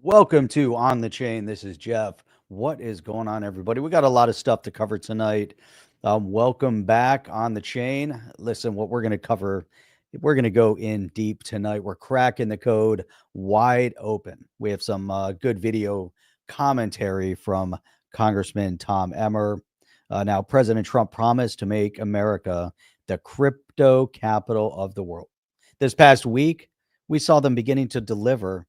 Welcome to On the Chain. This is Jeff. What is going on, everybody? We got a lot of stuff to cover tonight. Welcome back on the chain. Listen, what we're going to cover, we're going to go in deep tonight. We're cracking the code wide open. We have some good video commentary from Congressman Tom Emmer. Now, President Trump promised to make America the crypto capital of the world. This past week, we saw them beginning to deliver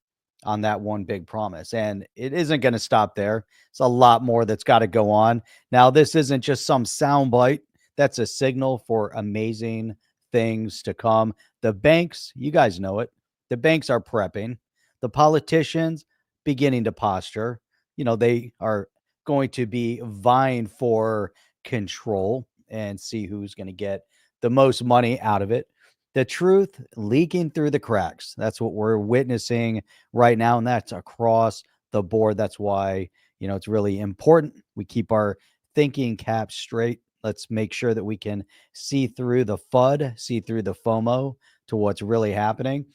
on that one big promise. And it isn't going to stop there. It's a lot more that's got to go on. Now, this isn't just some soundbite. That's a signal for amazing things to come. The banks, you guys know it. The banks are prepping. The politicians beginning to posture. They are going to be vying for control and see who's going to get the most money out of it. The truth leaking through the cracks. That's what we're witnessing right now, and that's across the board. That's why, it's really important we keep our thinking caps straight. Let's make sure that we can see through the FUD, see through the FOMO to what's really happening.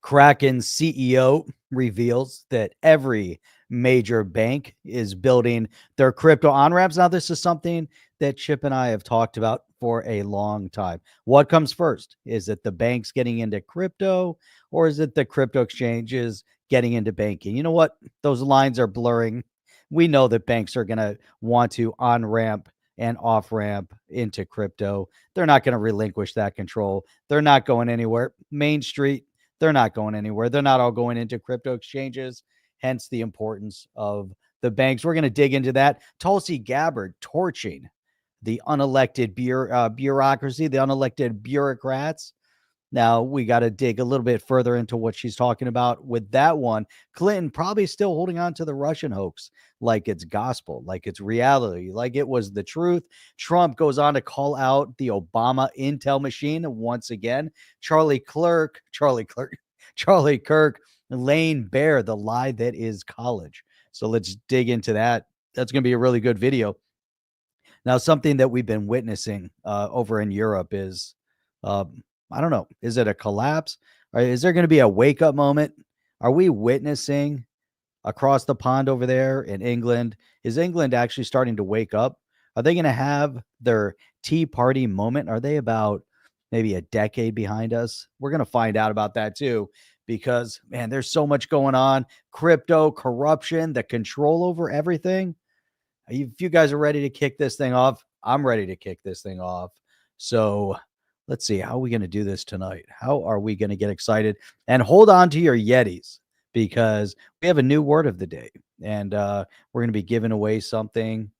Kraken's CEO reveals that every major bank is building their crypto on-ramps. Now, this is something that Chip and I have talked about for a long time. What comes first? Is it the banks getting into crypto, or is it the crypto exchanges getting into banking? You know what? Those lines are blurring. We know that banks are going to want to on-ramp and off-ramp into crypto. They're not going to relinquish that control. They're not going anywhere. Main Street, they're not going anywhere. They're not all going into crypto exchanges, hence the importance of the banks. We're going to dig into that. Tulsi Gabbard torching the unelected bureaucracy, the unelected bureaucrats. Now, we got to dig a little bit further into what she's talking about with that one. Clinton probably still holding on to the Russian hoax like it's gospel, like it's reality, like it was the truth. Trump goes on to call out the Obama intel machine once again. Charlie Kirk laying bare the lie that is college. So let's dig into that. That's going to be a really good video. Now, something that we've been witnessing over in Europe is, I don't know, is it a collapse? Or is there going to be a wake up moment? Are we witnessing across the pond over there in England? Is England actually starting to wake up? Are they going to have their Tea Party moment? Are they about maybe a decade behind us? We're going to find out about that too, because, man, there's so much going on. Crypto, corruption, the control over everything. If you guys are ready to kick this thing off, I'm ready to kick this thing off. So let's see, how are we going to do this tonight? How are we going to get excited? And hold on to your Yetis, because we have a new word of the day, and we're going to be giving away something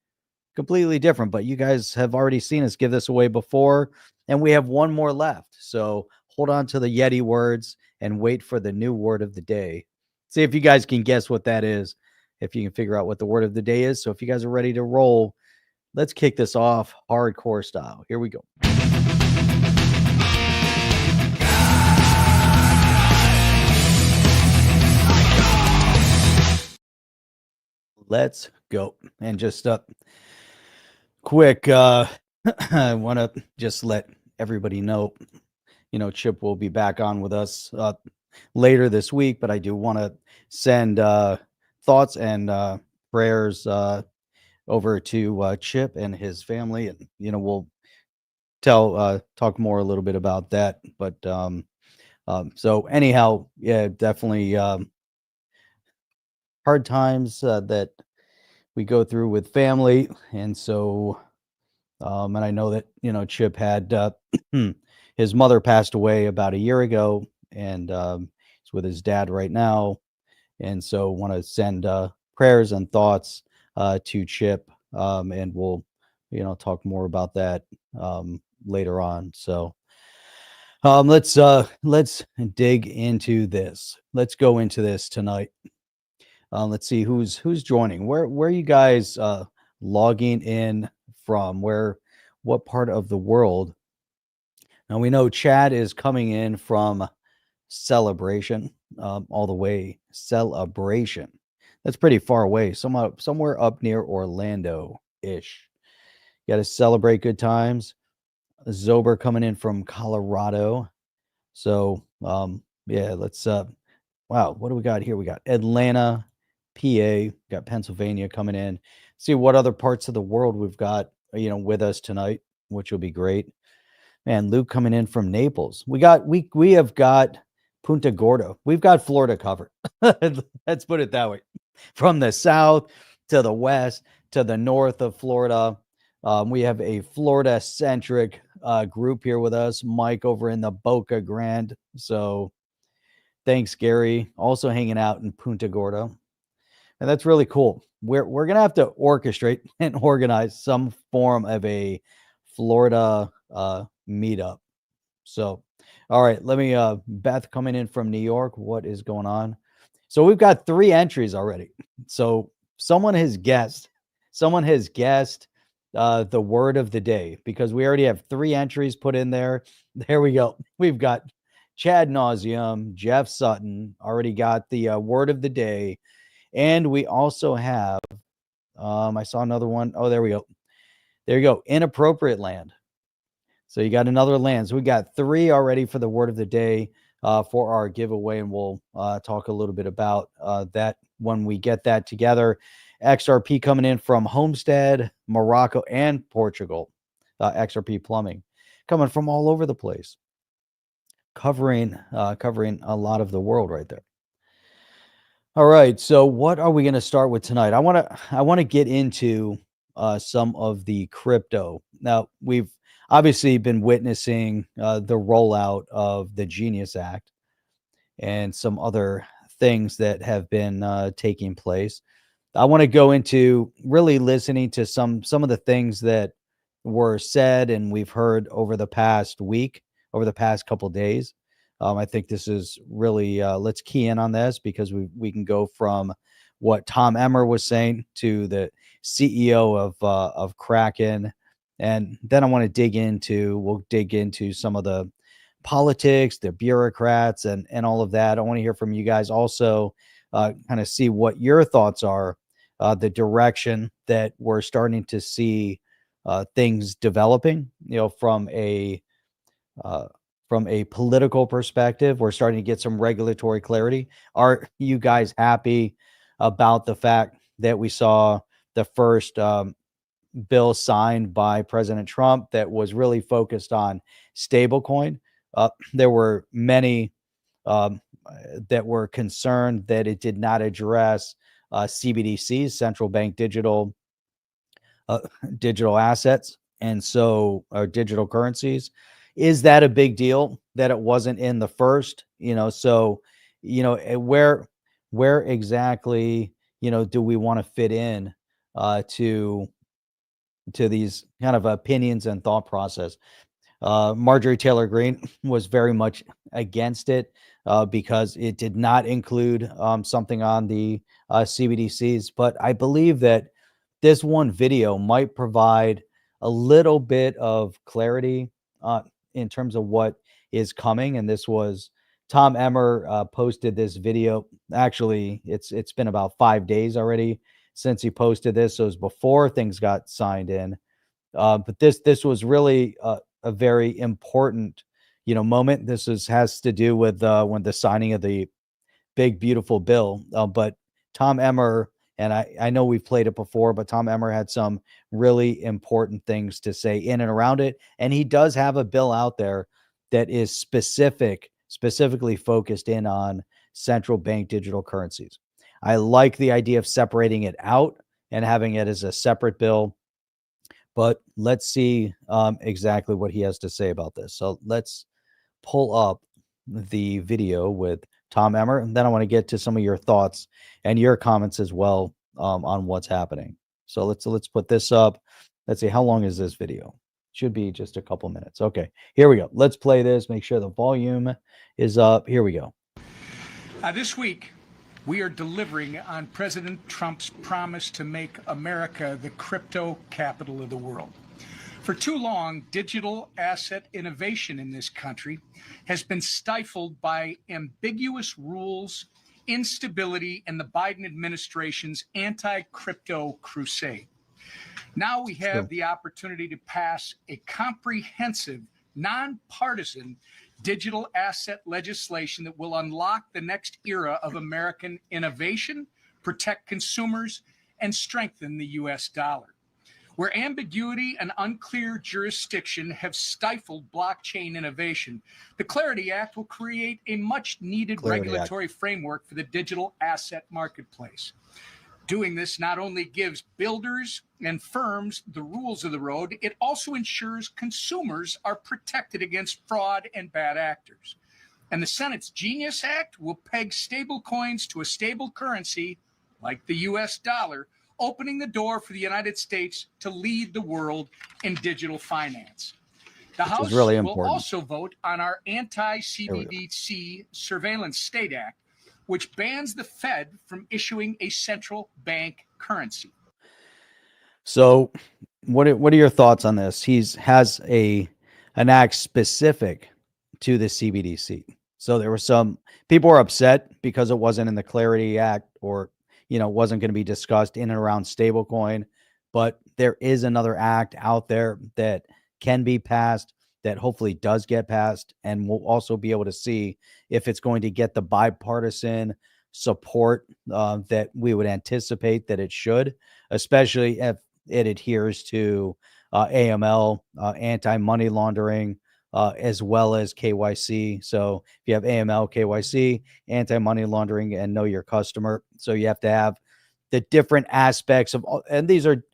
completely different. But you guys have already seen us give this away before, and we have one more left. So hold on to the Yeti words and wait for the new word of the day. See if you guys can guess what that is, if you can figure out what the word of the day is. So if you guys are ready to roll, let's kick this off hardcore style. Here we go. Let's go. And just quick, I want to just let everybody know, Chip will be back on with us later this week, but I do want to send thoughts and prayers over to Chip and his family, and we'll talk more a little bit about that. But so anyhow, yeah, definitely hard times that we go through with family. And so and I know that Chip had his mother passed away about a year ago, and he's with his dad right now. And so want to send prayers and thoughts to Chip, and we'll talk more about that later on. So let's dig into this. Let's go into this tonight. Let's see who's joining. Where are you guys logging in from? What part of the world? Now we know Chad is coming in from Celebration, all the way Celebration. That's pretty far away. Somewhere up near Orlando ish. Got to celebrate good times. Zober coming in from Colorado. So yeah, let's Wow, what do we got here? We got Atlanta, PA, got Pennsylvania coming in. See what other parts of the world we've got, with us tonight, which will be great. Man, Luke coming in from Naples. We have got Punta Gorda. We've got Florida covered. Let's put it that way. From the south to the west to the north of Florida. We have a Florida centric group here with us. Mike over in the Boca Grande. So thanks, Gary. Also hanging out in Punta Gorda. And that's really cool. We're gonna have to orchestrate and organize some form of a Florida meetup. So, all right, let me Beth coming in from New York. What is going on? So we've got 3 entries already. So someone has guessed the word of the day, because we already have 3 entries put in there. There we go. We've got Chad Nauseum, Jeff Sutton already got the word of the day. And we also have, I saw another one. Oh, there we go. There you go. Inappropriate land. So you got another land. So we got 3 already for the word of the day for our giveaway. And we'll talk a little bit about that when we get that together. XRP coming in from Homestead, Morocco, and Portugal. XRP Plumbing coming from all over the place. Covering a lot of the world right there. All right, so what are we going to start with tonight? I want to get into some of the crypto. Now, we've obviously been witnessing the rollout of the Genius Act and some other things that have been taking place. I want to go into really listening to some of the things that were said and we've heard over the past week, over the past couple days. I think this is really let's key in on this, because we can go from what Tom Emmer was saying to the CEO of Kraken, and then I want to we'll dig into some of the politics, the bureaucrats, and all of that. I want to hear from you guys also, kind of see what your thoughts are, the direction that we're starting to see things developing, from a political perspective. We're starting to get some regulatory clarity. Are you guys happy about the fact that we saw the first bill signed by President Trump that was really focused on stablecoin? There were many that were concerned that it did not address CBDCs, central bank digital assets, and so digital currencies. Is that a big deal that it wasn't in the first? So where exactly do we want to fit in to these kind of opinions and thought process? Marjorie Taylor Greene was very much against it because it did not include something on the CBDCs. But I believe that this one video might provide a little bit of clarity in terms of what is coming. And this was Tom Emmer posted this video. Actually, it's been about 5 days already since he posted this. So it was before things got signed in. But this was really a very important, moment. This has to do with when the signing of the big beautiful bill. But Tom Emmer, and I know we've played it before, but Tom Emmer had some really important things to say in and around it, and he does have a bill out there that is specifically focused in on central bank digital currencies. I like the idea of separating it out and having it as a separate bill. But let's see exactly what he has to say about this. So let's pull up the video with Tom Emmer, and then I want to get to some of your thoughts and your comments as well on what's happening. So let's put this up. Let's see, how long is this video? Should be just a couple minutes. Okay, here we go. Let's play this. Make sure the volume is up. Here we go. This week, we are delivering on President Trump's promise to make America the crypto capital of the world. For too long, digital asset innovation in this country has been stifled by ambiguous rules, instability, and the Biden administration's anti-crypto crusade. Now we have the opportunity to pass a comprehensive, nonpartisan digital asset legislation that will unlock the next era of American innovation, protect consumers, and strengthen the US dollar. Where ambiguity and unclear jurisdiction have stifled blockchain innovation, the Clarity Act will create a much-needed regulatory framework for the digital asset marketplace. Doing this not only gives builders and firms the rules of the road, it also ensures consumers are protected against fraud and bad actors. And the Senate's Genius Act will peg stablecoins to a stable currency like the US dollar, opening the door for the United States to lead the world in digital finance. The House really will also vote on our anti-CBDC Surveillance State Act, which bans the Fed from issuing a central bank currency. So what are your thoughts on this? Has an act specific to the CBDC. So there were some people were upset because it wasn't in the Clarity Act, or wasn't going to be discussed in and around stablecoin. But there is another act out there that can be passed, that hopefully does get passed, and we'll also be able to see if it's going to get the bipartisan support that we would anticipate that it should, especially if it adheres to AML, anti-money laundering, as well as KYC. So if you have AML, KYC, anti-money laundering, and know your customer. So you have to have the different aspects of, and these are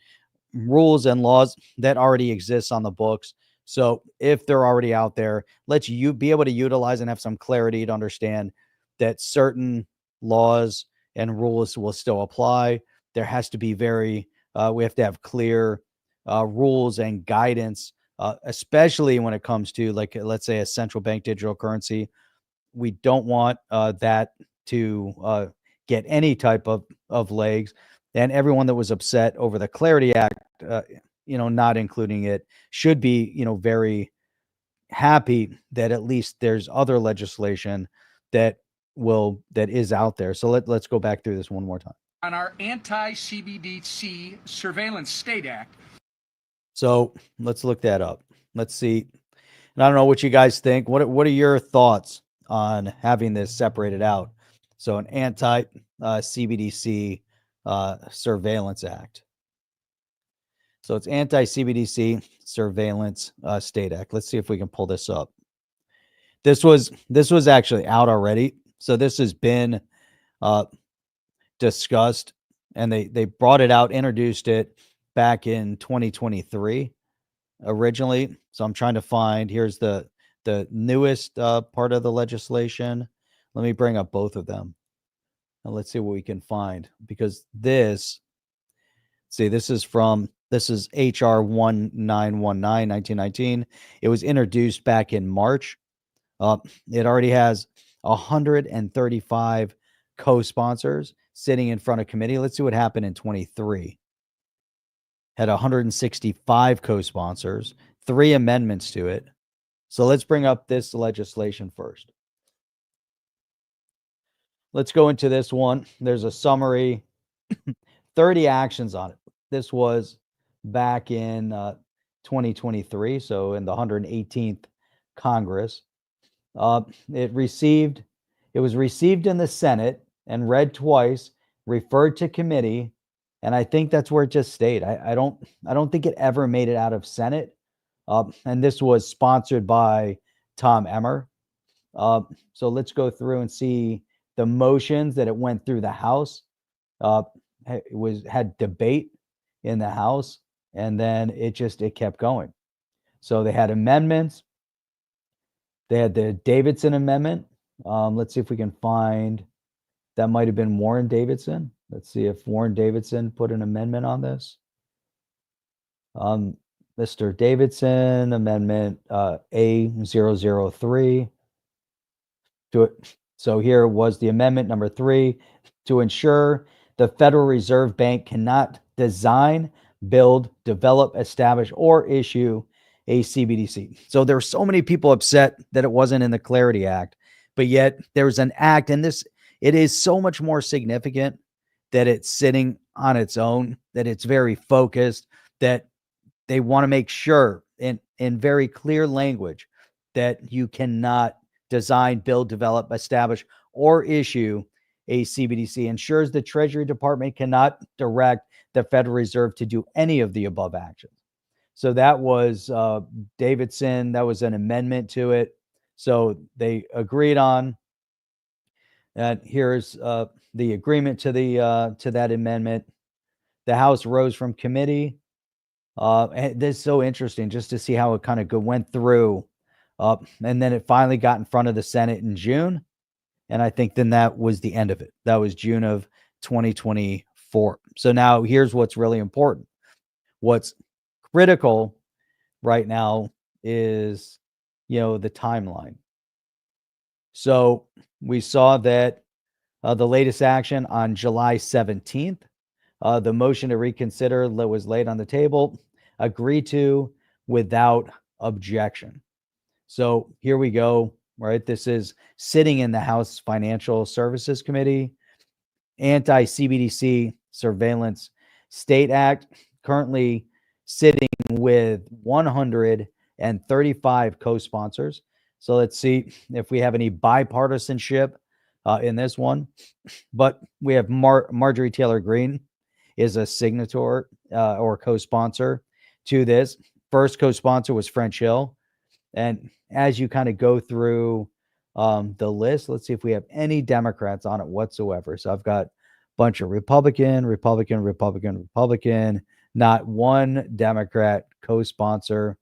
rules and laws that already exist on the books. So if they're already out there, let's be able to utilize and have some clarity to understand that certain laws and rules will still apply. There has to be we have to have clear rules and guidance, especially when it comes to, like, let's say a central bank digital currency. We don't want that to get any type of legs. And everyone that was upset over the Clarity Act, not including it, should be, very happy that at least there's other legislation that is out there. So let's go back through this one more time. On our anti-CBDC Surveillance State Act. So let's look that up. Let's see. And I don't know what you guys think. What are your thoughts on having this separated out? So an anti-CBDC Surveillance Act. So it's anti-CBDC Surveillance State Act. Let's see if we can pull this up. This was actually out already. So this has been discussed, and they brought it out, introduced it back in 2023 originally. So I'm trying to find, here's the newest part of the legislation. Let me bring up both of them. And let's see what we can find, because this is HR 1919 1919. It was introduced back in March. It already has 135 co-sponsors sitting in front of committee. Let's see what happened in 23. Had 165 co-sponsors, 3 amendments to it. So let's bring up this legislation first. Let's go into this one. There's a summary, 30 actions on it. This was back in 2023, so in the 118th Congress. It was received in the Senate and read twice, referred to committee, and I think that's where it just stayed. I don't think it ever made it out of Senate. And this was sponsored by Tom Emmer. So let's go through and see the motions that it went through the House. It had debate in the House, and then it kept going. So they had amendments. They had the Davidson amendment. Let's see if we can find, that might have been Warren Davidson. Let's see if Warren Davidson put an amendment on this. Mr. Davidson, amendment A003. So here was the amendment number 3, to ensure the Federal Reserve Bank cannot design, build, develop, establish, or issue a CBDC. So there were so many people upset that it wasn't in the Clarity Act, but yet there's an act, and it is so much more significant that it's sitting on its own, that it's very focused, that they want to make sure in very clear language that you cannot design, build, develop, establish, or issue a CBDC, ensures the Treasury Department cannot direct the Federal Reserve to do any of the above actions. So that was Davidson. That was an amendment to it. So they agreed on. And here's the agreement to that amendment. The House rose from committee. And this is so interesting just to see how it kind of went through. And then it finally got in front of the Senate in June. And I think then that was the end of it. That was June of 2024. So now here's what's really important. What's critical right now is, the timeline. So we saw that the latest action on July 17th, the motion to reconsider was laid on the table, agreed to without objection. So here we go, right? This is sitting in the House Financial Services Committee, anti-CBDC Surveillance State Act, currently sitting with 135 co-sponsors. So let's see if we have any bipartisanship in this one. But we have Marjorie Taylor Greene is a signator or co-sponsor to this. First co-sponsor was French Hill. And as you kind of go through the list, let's see if we have any Democrats on it whatsoever. So I've got a bunch of Republican, not one Democrat co-sponsor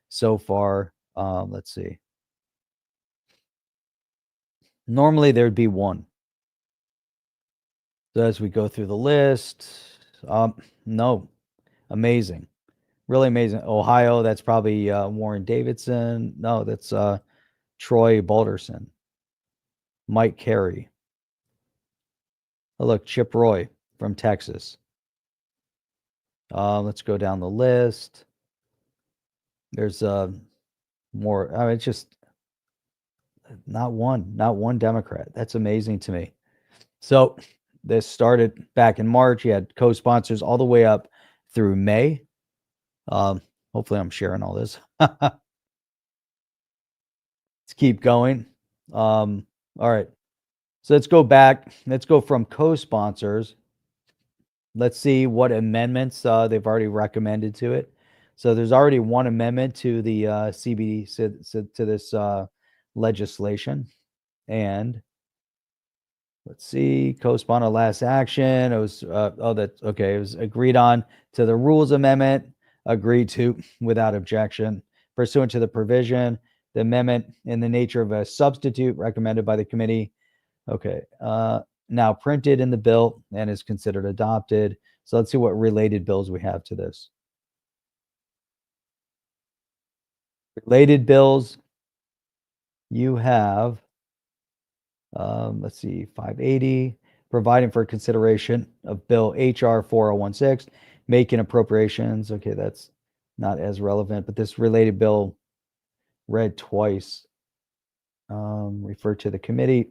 so far. Let's see. Normally there'd be one. So as we go through the list, no, amazing. Really amazing. Ohio, that's probably Warren Davidson. No, that's Troy Balderson. Mike Carey. Oh, look, Chip Roy from Texas. Let's go down the list. There's more. I mean, it's just not one Democrat. That's amazing to me. So this started back in March. You had co-sponsors all the way up through May. Hopefully I'm sharing all this. Let's keep going. All right. So let's go back. Let's go from co-sponsors. Let's see what amendments they've already recommended to it. So there's already one amendment to the CBDC to this legislation. And let's see, co-sponsor last action. It was okay. It was agreed on to the rules amendment, agreed to without objection, pursuant to the provision, the amendment in the nature of a substitute recommended by the committee. Okay, now printed in the bill and is considered adopted. So let's see what related bills we have to this. Related bills, you have, let's see, 580, providing for consideration of Bill HR 4016, making appropriations. Okay, that's not as relevant, but this related bill read twice, referred to the committee.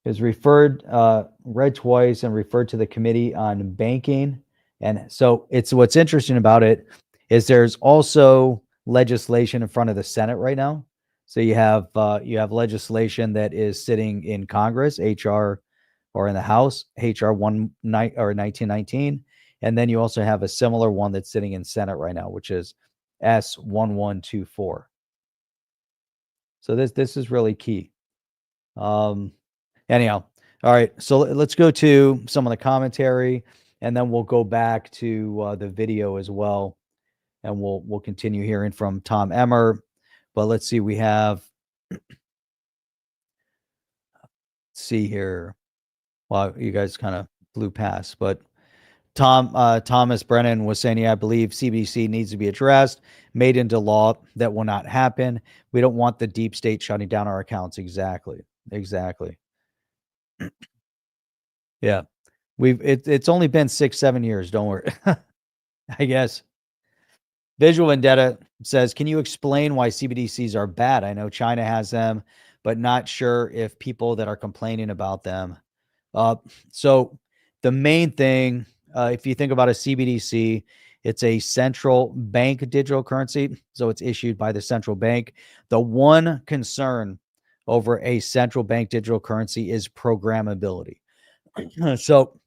Is read twice and referred to the Committee on Banking. And so it's what's interesting about it is there's also legislation in front of the Senate right now. So you have legislation that is sitting in Congress, HR, or in the House, HR 1919, and then you also have a similar one that's sitting in Senate right now, which is S1124. So this is really key. Anyhow, all right. So let's go to some of the commentary, and then we'll go back to the video as well, and we'll continue hearing from Tom Emmer. But let's see, we have. Let's see here. Well, you guys kind of blew past, but Thomas Brennan was saying, yeah, I believe CBDC needs to be addressed, made into law. That will not happen. We don't want the deep state shutting down our accounts. Exactly. Yeah, it's only been 6-7 years. Don't worry. I guess. Visual Vendetta says, can you explain why CBDCs are bad? I know China has them, but not sure if people that are complaining about them. So the main thing, if you think about a CBDC, it's a central bank digital currency. So it's issued by the central bank. The one concern over a central bank digital currency is programmability. So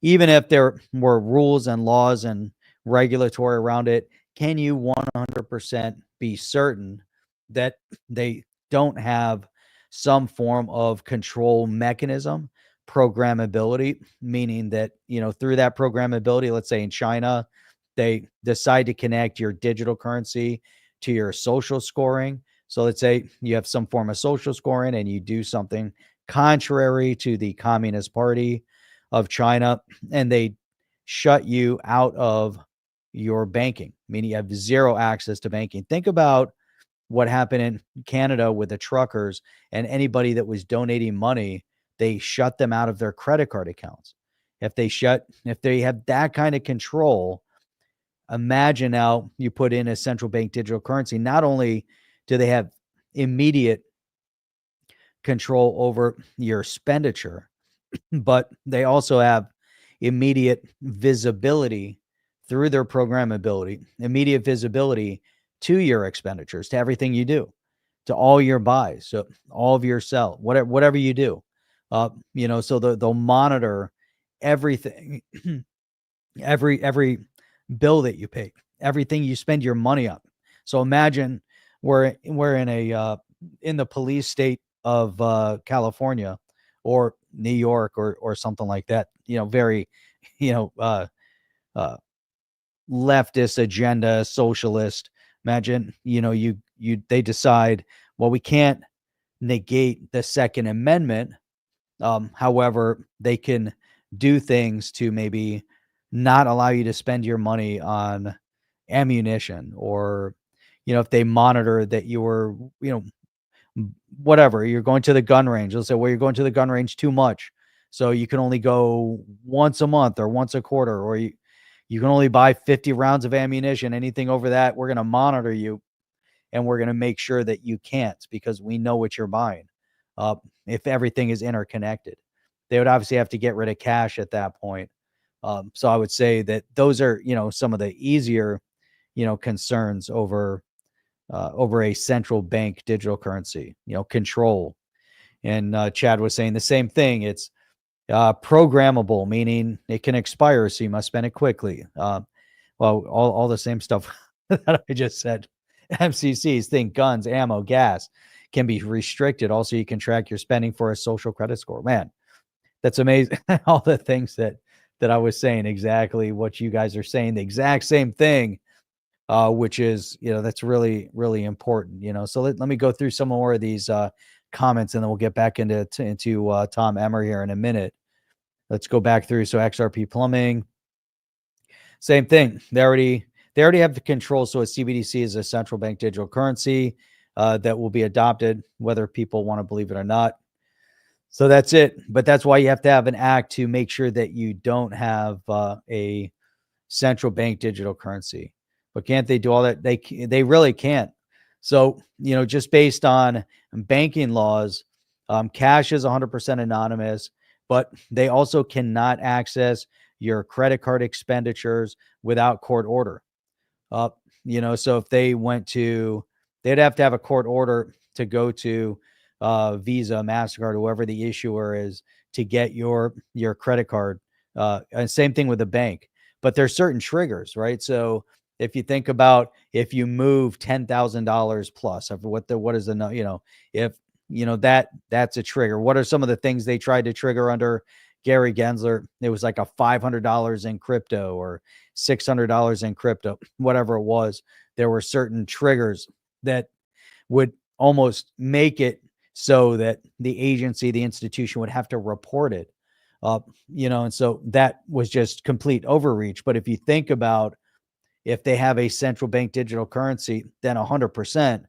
even if there were rules and laws and regulatory around it, can you 100% be certain that they don't have some form of control mechanism, programmability, meaning that, through that programmability, let's say in China, they decide to connect your digital currency to your social scoring. So let's say you have some form of social scoring and you do something contrary to the Communist Party of China, and they shut you out of your banking, meaning you have zero access to banking. Think about what happened in Canada with the truckers and anybody that was donating money, they shut them out of their credit card accounts. If they have that kind of control, imagine now you put in a central bank digital currency. Not only do they have immediate control over your expenditure, but they also have immediate visibility through their programmability, immediate visibility to your expenditures, to everything you do, to all your buys, so all of your sell, whatever you do. So they'll monitor everything, every bill that you pay, everything you spend your money on. So imagine we're in the police state of California or New York or something like that. Very, you know, uh, uh, leftist agenda, socialist. Imagine, they decide, well, we can't negate the Second Amendment. However, they can do things to maybe not allow you to spend your money on ammunition, or, if they monitor that you were, whatever, you're going to the gun range. They'll say, well, you're going to the gun range too much. So you can only go once a month or once a quarter, or you can only buy 50 rounds of ammunition. Anything over that, we're going to monitor you, and we're going to make sure that you can't, because we know what you're buying. If everything is interconnected, they would obviously have to get rid of cash at that point. So I would say that those are, some of the easier, concerns over a central bank digital currency, control. And Chad was saying the same thing. It's programmable, meaning it can expire, so you must spend it quickly. Well, all the same stuff that I just said. MCCs, think guns, ammo, gas, can be restricted. Also, you can track your spending for a social credit score. Man, that's amazing. All the things that I was saying, exactly what you guys are saying, the exact same thing, which is, that's really, really important. So let me go through some more of these comments, and then we'll get back into Tom Emmer here in a minute. Let's go back through. So XRP plumbing, same thing. They already have the control. So a CBDC is a central bank digital currency that will be adopted, whether people want to believe it or not. So that's it. But that's why you have to have an act to make sure that you don't have a central bank digital currency. But can't they do all that? They really can't. So, just based on banking laws, cash is 100% anonymous, but they also cannot access your credit card expenditures without court order. So if they went to, they'd have to have a court order to go to Visa, MasterCard, whoever the issuer is, to get your credit card. And same thing with the bank. But there's certain triggers, right? So if you think about, if you move $10,000 plus, of what is the, if, that's a trigger. What are some of the things they tried to trigger under Gary Gensler? It was like a $500 in crypto or $600 in crypto, whatever it was. There were certain triggers that would almost make it so that the agency, the institution, would have to report it. And so that was just complete overreach. But if you think about, if they have a central bank digital currency, then 100%,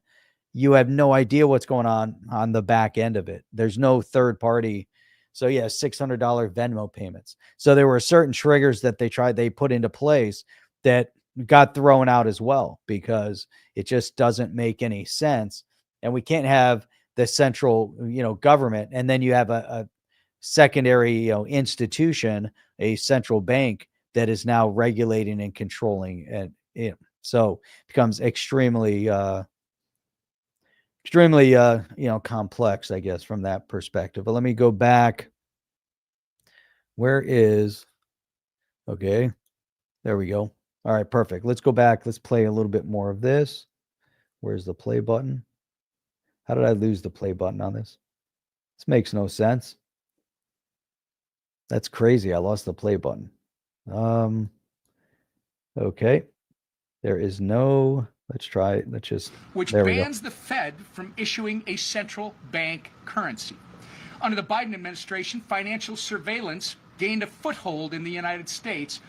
you have no idea what's going on the back end of it. There's no third party. So yeah, $600 Venmo payments. So there were certain triggers that they put into place that got thrown out as well, because it just doesn't make any sense. And we can't have the central, government, and then you have a secondary, institution, a central bank, that is now regulating and controlling. And so it becomes extremely extremely, complex, I guess, from that perspective. But let me go back. Where is, okay, there we go. All right, perfect. Let's go back. Let's play a little bit more of this. Where's the play button? How did I lose the play button on this? This makes no sense. That's crazy. I lost the play button. Okay. There is no, let's try it. Let's just, which there we go. bans the Fed from issuing a central bank currency. Under the Biden administration, financial surveillance gained a foothold in the United States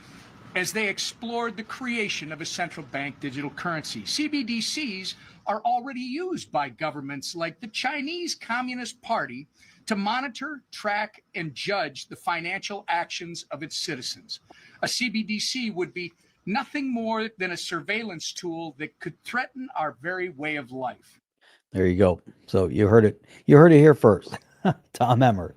as they explored the creation of a central bank digital currency. CBDCs are already used by governments like the Chinese Communist Party to monitor, track, and judge the financial actions of its citizens. A CBDC would be nothing more than a surveillance tool that could threaten our very way of life. There you go. So you heard it. You heard it here first. Tom Emmer.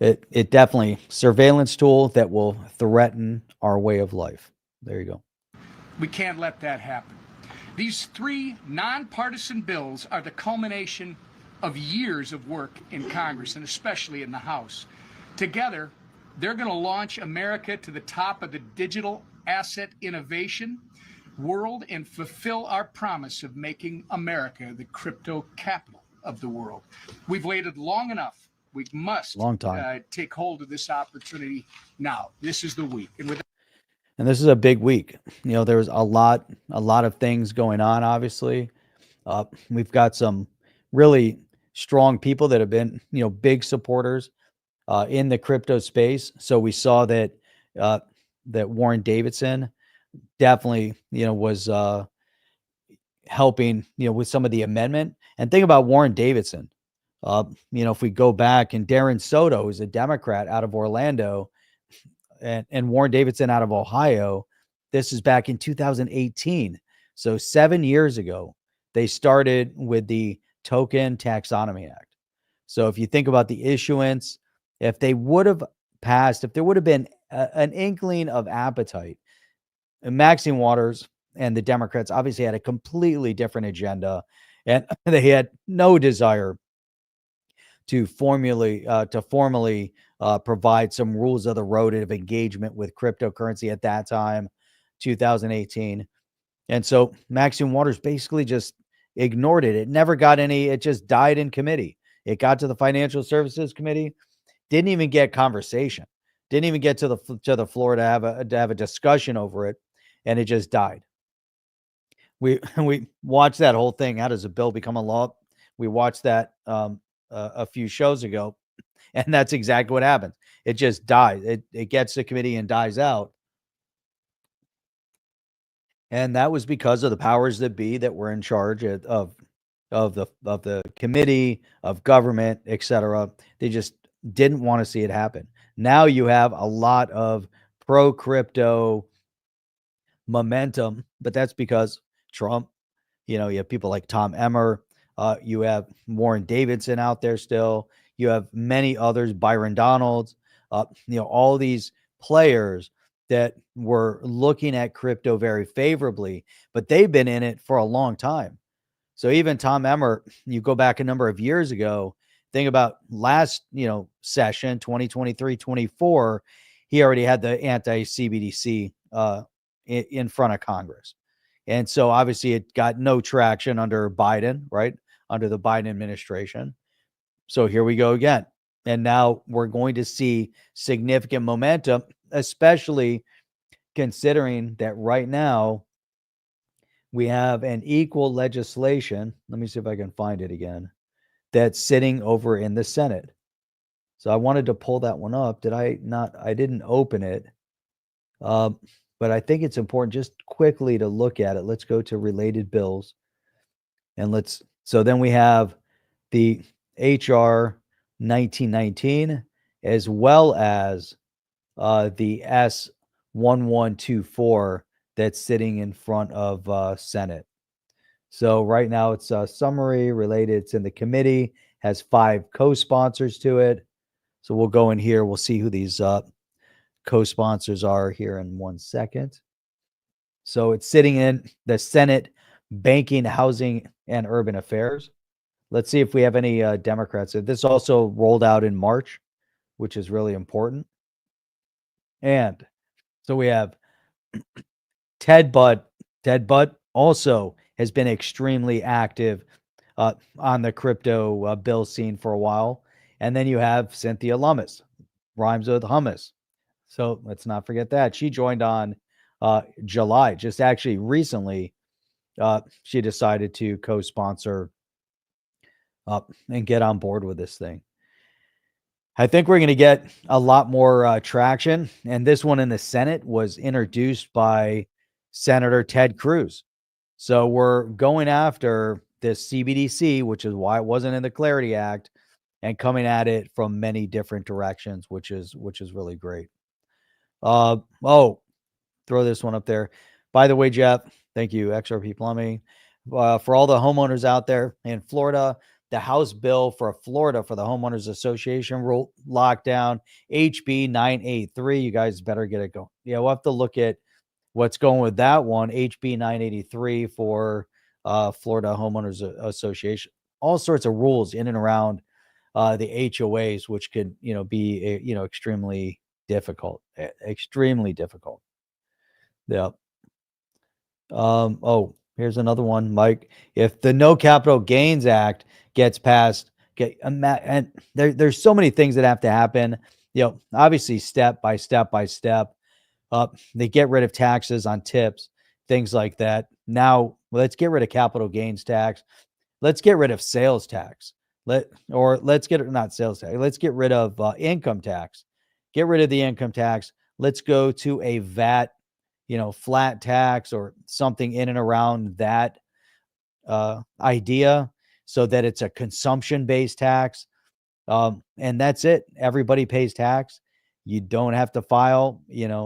It definitely surveillance tool that will threaten our way of life. There you go. We can't let that happen. These three nonpartisan bills are the culmination of years of work in Congress and especially in the House. Together, they're going to launch America to the top of the digital asset innovation world and fulfill our promise of making America the crypto capital of the world. We've waited long enough. We must take hold of this opportunity now. This is the week. And this is a big week. There was a lot of things going on, obviously. We've got some really strong people that have been, big supporters in the crypto space. So we saw that that Warren Davidson definitely, was helping, with some of the amendment. And think about Warren Davidson. If we go back, and Darren Soto is a Democrat out of Orlando, and Warren Davidson out of Ohio. This is back in 2018. So 7 years ago, they started with the Token Taxonomy Act. So if you think about the issuance, if they would have passed, if there would have been an inkling of appetite, Maxine Waters and the Democrats obviously had a completely different agenda, and they had no desire to formally provide some rules of the road of engagement with cryptocurrency at that time, 2018. And so Maxine Waters basically just ignored it. It never got any, it just died in committee. It got to the Financial Services Committee, didn't even get conversation, didn't even get to the floor to have a discussion over it, and it just died. We watched that whole thing. How does a bill become a law? We watched that a few shows ago, and that's exactly what happens. It just dies. It gets to committee and dies out. And that was because of the powers that be that were in charge of the committee, of government, etc. They just didn't want to see it happen. Now you have a lot of pro crypto momentum, but that's because Trump. You have people like Tom Emmer. You have Warren Davidson out there still. You have many others, Byron Donalds, all these players that were looking at crypto very favorably, but they've been in it for a long time. So even Tom Emmer, you go back a number of years ago, think about last, session, 2023-24, he already had the anti-CBDC in front of Congress. And so obviously it got no traction under Biden, right? Under the Biden administration. So here we go again. And now we're going to see significant momentum, especially considering that right now we have an equal legislation. Let me see if I can find it again. That's sitting over in the Senate. So I wanted to pull that one up. I didn't open it. But I think it's important just quickly to look at it. Let's go to related bills. And so then we have the HR 1919, as well as the S1124 that's sitting in front of Senate. So right now it's a summary related. It's in the committee, has 5 co-sponsors to it. So we'll go in here. We'll see who these co-sponsors are here in 1 second. So it's sitting in the Senate Banking, Housing, and Urban Affairs. Let's see if we have any Democrats. This also rolled out in March, which is really important. And so we have Ted Budd. Ted Budd also has been extremely active on the crypto bill scene for a while. And then you have Cynthia Lummis, rhymes with hummus. So let's not forget that. She joined on July, just actually recently. She decided to co-sponsor and get on board with this thing. I think we're going to get a lot more traction. And this one in the Senate was introduced by Senator Ted Cruz. So we're going after this CBDC, which is why it wasn't in the Clarity Act, and coming at it from many different directions, which is really great. Oh, throw this one up there. By the way, Jeff, thank you, XRP Plumbing. For all the homeowners out there in Florida, the House bill for Florida for the Homeowners Association rule lockdown, HB 983. You guys better get it going. Yeah, we'll have to look at what's going with that one. HB 983 for Florida Homeowners Association. All sorts of rules in and around the HOAs, which could, be, extremely difficult. Extremely difficult. Yeah. Oh, here's another one, Mike. If the No Capital Gains Act gets passed, and there's so many things that have to happen. Obviously, step by step by step. They get rid of taxes on tips, things like that. Now, let's get rid of capital gains tax. Let's get rid of sales tax. Let's get not sales tax. Let's get rid of income tax. Get rid of the income tax. Let's go to a VAT, flat tax or something in and around that idea, so that it's a consumption-based tax. And that's it. Everybody pays tax. You don't have to file,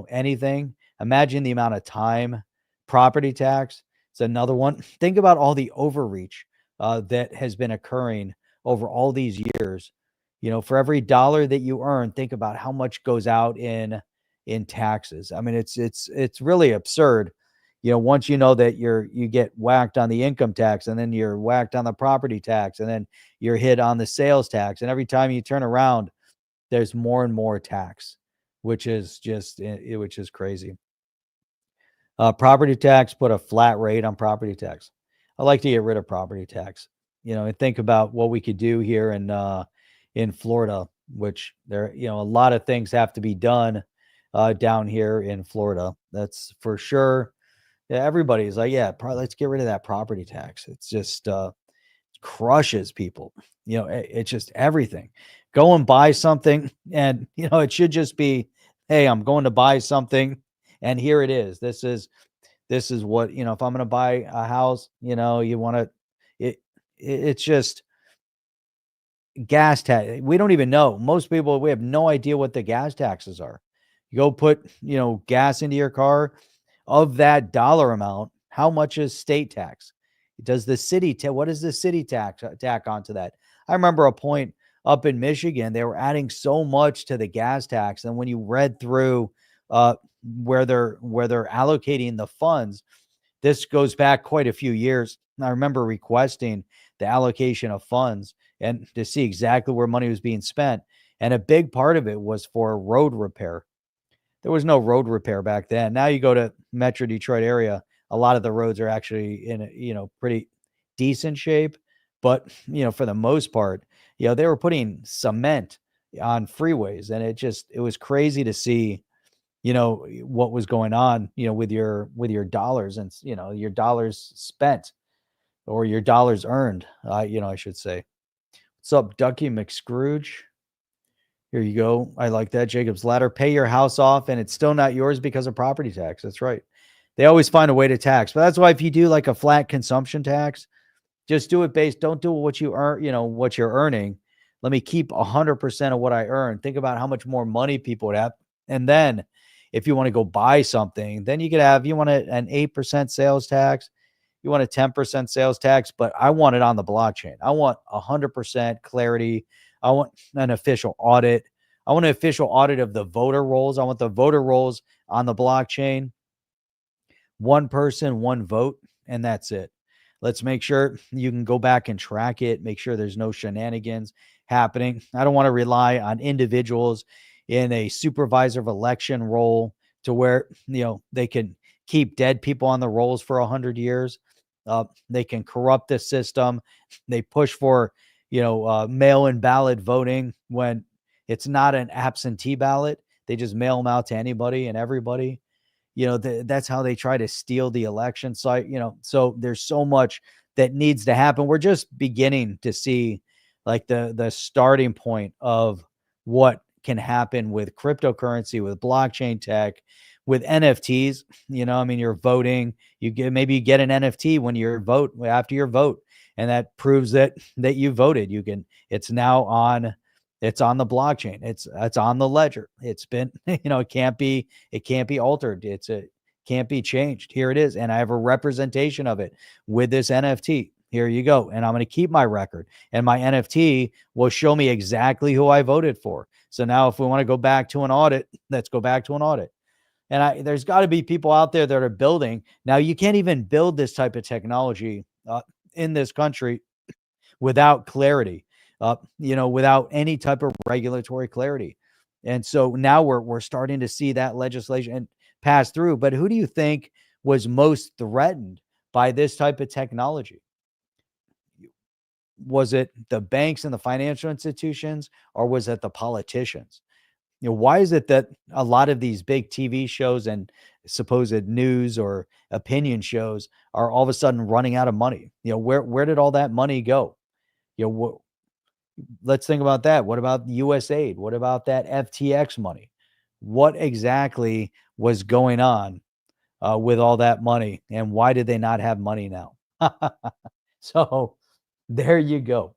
anything. Imagine the amount of time. Property tax. It's another one. Think about all the overreach that has been occurring over all these years. For every dollar that you earn, think about how much goes out in taxes. I mean, it's really absurd. Once you know that you get whacked on the income tax, and then you're whacked on the property tax, and then you're hit on the sales tax, and every time you turn around, there's more and more tax, which is crazy. Property tax, put a flat rate on property tax. I like to get rid of property tax, and think about what we could do here in Florida, which there, a lot of things have to be done down here in Florida. That's for sure. Yeah, everybody's like, yeah, let's get rid of that property tax. It's just crushes people. It's just everything. Go and buy something, and it should just be, hey, I'm going to buy something, and here it is. This is what, if I'm going to buy a house, you want to. It's just gas tax. We don't even know. Most people, we have no idea what the gas taxes are. You go put, gas into your car. Of that dollar amount, how much is state tax? Does the city, what does the city tax tack onto that? I remember a point up in Michigan, they were adding so much to the gas tax. And when you read through where they're allocating the funds, this goes back quite a few years. I remember requesting the allocation of funds and to see exactly where money was being spent. And a big part of it was for road repair. There was no road repair back then. Now you go to Metro Detroit area, a lot of the roads are actually in pretty decent shape. But, for the most part, they were putting cement on freeways, and it was crazy to see, what was going on, with your dollars and, your dollars spent or your dollars earned, I should say. What's up, Ducky McScrooge? Here you go. I like that. Jacob's Ladder. Pay your house off and it's still not yours because of property tax. That's right. They always find a way to tax. But that's why if you do like a flat consumption tax, just do it don't do what you earn, what you're earning. Let me keep 100% of what I earn. Think about how much more money people would have. And then if you want to go buy something, then you want an 8% sales tax. You want a 10% sales tax, but I want it on the blockchain. I want 100% clarity. I want an official audit. I want an official audit of the voter rolls. I want the voter rolls on the blockchain. One person, one vote, and that's it. Let's make sure you can go back and track it, make sure there's no shenanigans happening. I don't want to rely on individuals in a supervisor of election role to where, they can keep dead people on the rolls for 100 years. They can corrupt the system. They push for, mail-in ballot voting when it's not an absentee ballot. They just mail them out to anybody and everybody. That's how they try to steal the election site, so there's so much that needs to happen. We're just beginning to see like the starting point of what can happen with cryptocurrency, with blockchain tech, with NFTs. You're voting, you get an NFT when you vote, after your vote, and that proves that you voted. It's now on the blockchain. It's on the ledger. It's been, it can't be altered. Can't be changed. Here it is. And I have a representation of it with this NFT. Here you go. And I'm going to keep my record, and my NFT will show me exactly who I voted for. So now if we want to go back to an audit, let's go back to an audit. And there's got to be people out there that are building. Now, you can't even build this type of technology in this country without clarity, without any type of regulatory clarity. And so now we're starting to see that legislation pass through. But who do you think was most threatened by this type of technology? Was it the banks and the financial institutions, or was it the politicians? Why is it that a lot of these big TV shows and supposed news or opinion shows are all of a sudden running out of money? Where did all that money go? Let's think about that. What about USAID? What about that FTX money? What exactly was going on with all that money, and why did they not have money now? So there you go.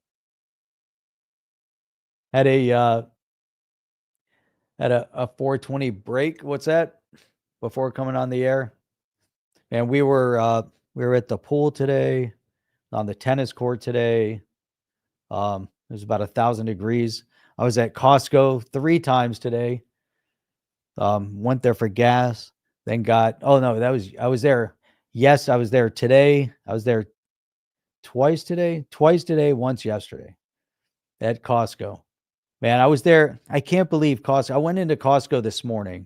Had a 420 break. What's that? Before coming on the air, and we were at the pool today, on the tennis court today. It was about 1,000 degrees. I was at Costco 3 times today. Went there for gas. Then I was there. Yes, I was there today. I was there twice today, once yesterday at Costco. Man, I was there. I can't believe Costco. I went into Costco this morning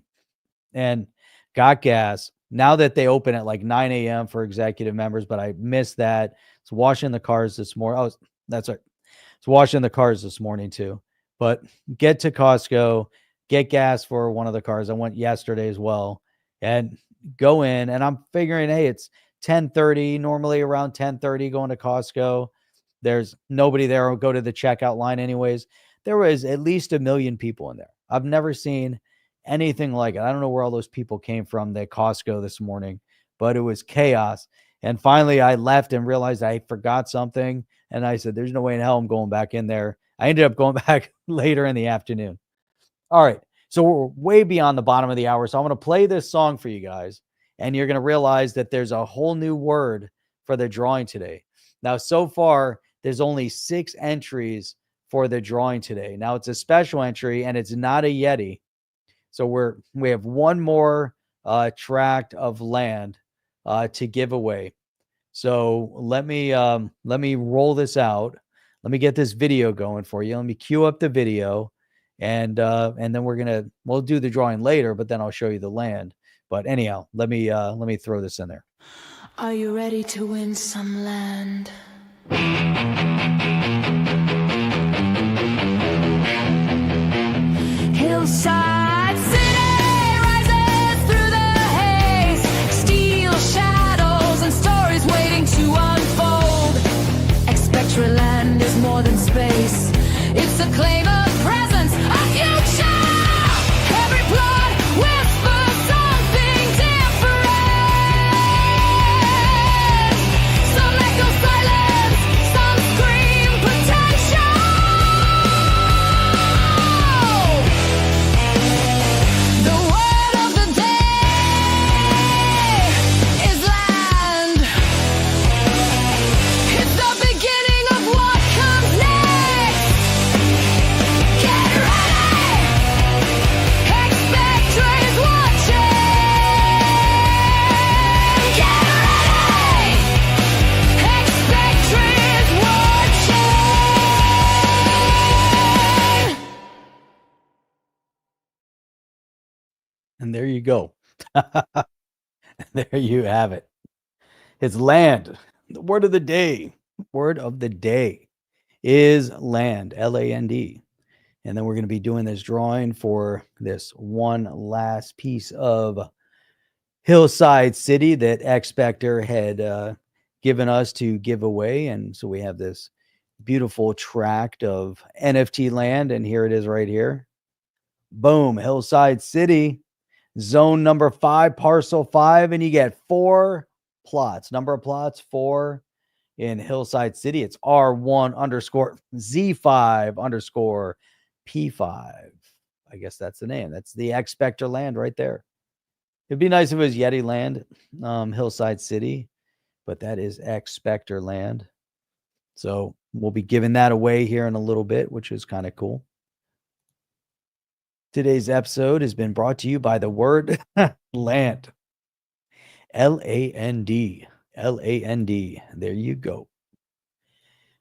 and got gas. Now that they open at like 9 a.m. for executive members, but I missed that. It's washing the cars this morning. That's right. It's washing the cars this morning too. But get to Costco, get gas for one of the cars. I went yesterday as well, and go in, and I'm figuring, hey, it's 10:30, normally around 10:30 going to Costco. There's nobody there. I'll go to the checkout line anyways. There was at least 1 million people in there. I've never seen anything like it. I don't know where all those people came from at Costco this morning, but it was chaos. And finally I left and realized I forgot something. And I said, there's no way in hell I'm going back in there. I ended up going back later in the afternoon. All right. So we're way beyond the bottom of the hour. So I'm going to play this song for you guys, and you're going to realize that there's a whole new word for the drawing today. Now, so far, there's only 6 entries for the drawing today. Now, it's a special entry, and it's not a Yeti. So we have one more tract of land to give away. So let me roll this out. Let me get this video going for you. Let me cue up the video, and then we'll do the drawing later, but then I'll show you the land. But anyhow, let me throw this in there. Are you ready to win some land? Hillside city rises through the haze, steel shadows and stories waiting to unfold. Expect your land is more than space, it's a claim of presence, a future. Every blood whispers something different. Some echo silence, some scream potential. And there you go. There you have it. It's land. The word of the day. Word of the day is land. Land. And then we're going to be doing this drawing for this one last piece of Hillside City that Expector had given us to give away. And so we have this beautiful tract of NFT land. And here it is right here. Boom. Hillside City, zone number 5, parcel 5. And you get 4 plots. Number of plots, 4 in Hillside City. It's R1_Z5_P5. I guess that's the name. That's the Expector land right there. It'd be nice if it was Yeti land, Hillside City, but that is Expector land. So we'll be giving that away here in a little bit, which is kind of cool. Today's episode has been brought to you by the word land. Land. Land. There you go.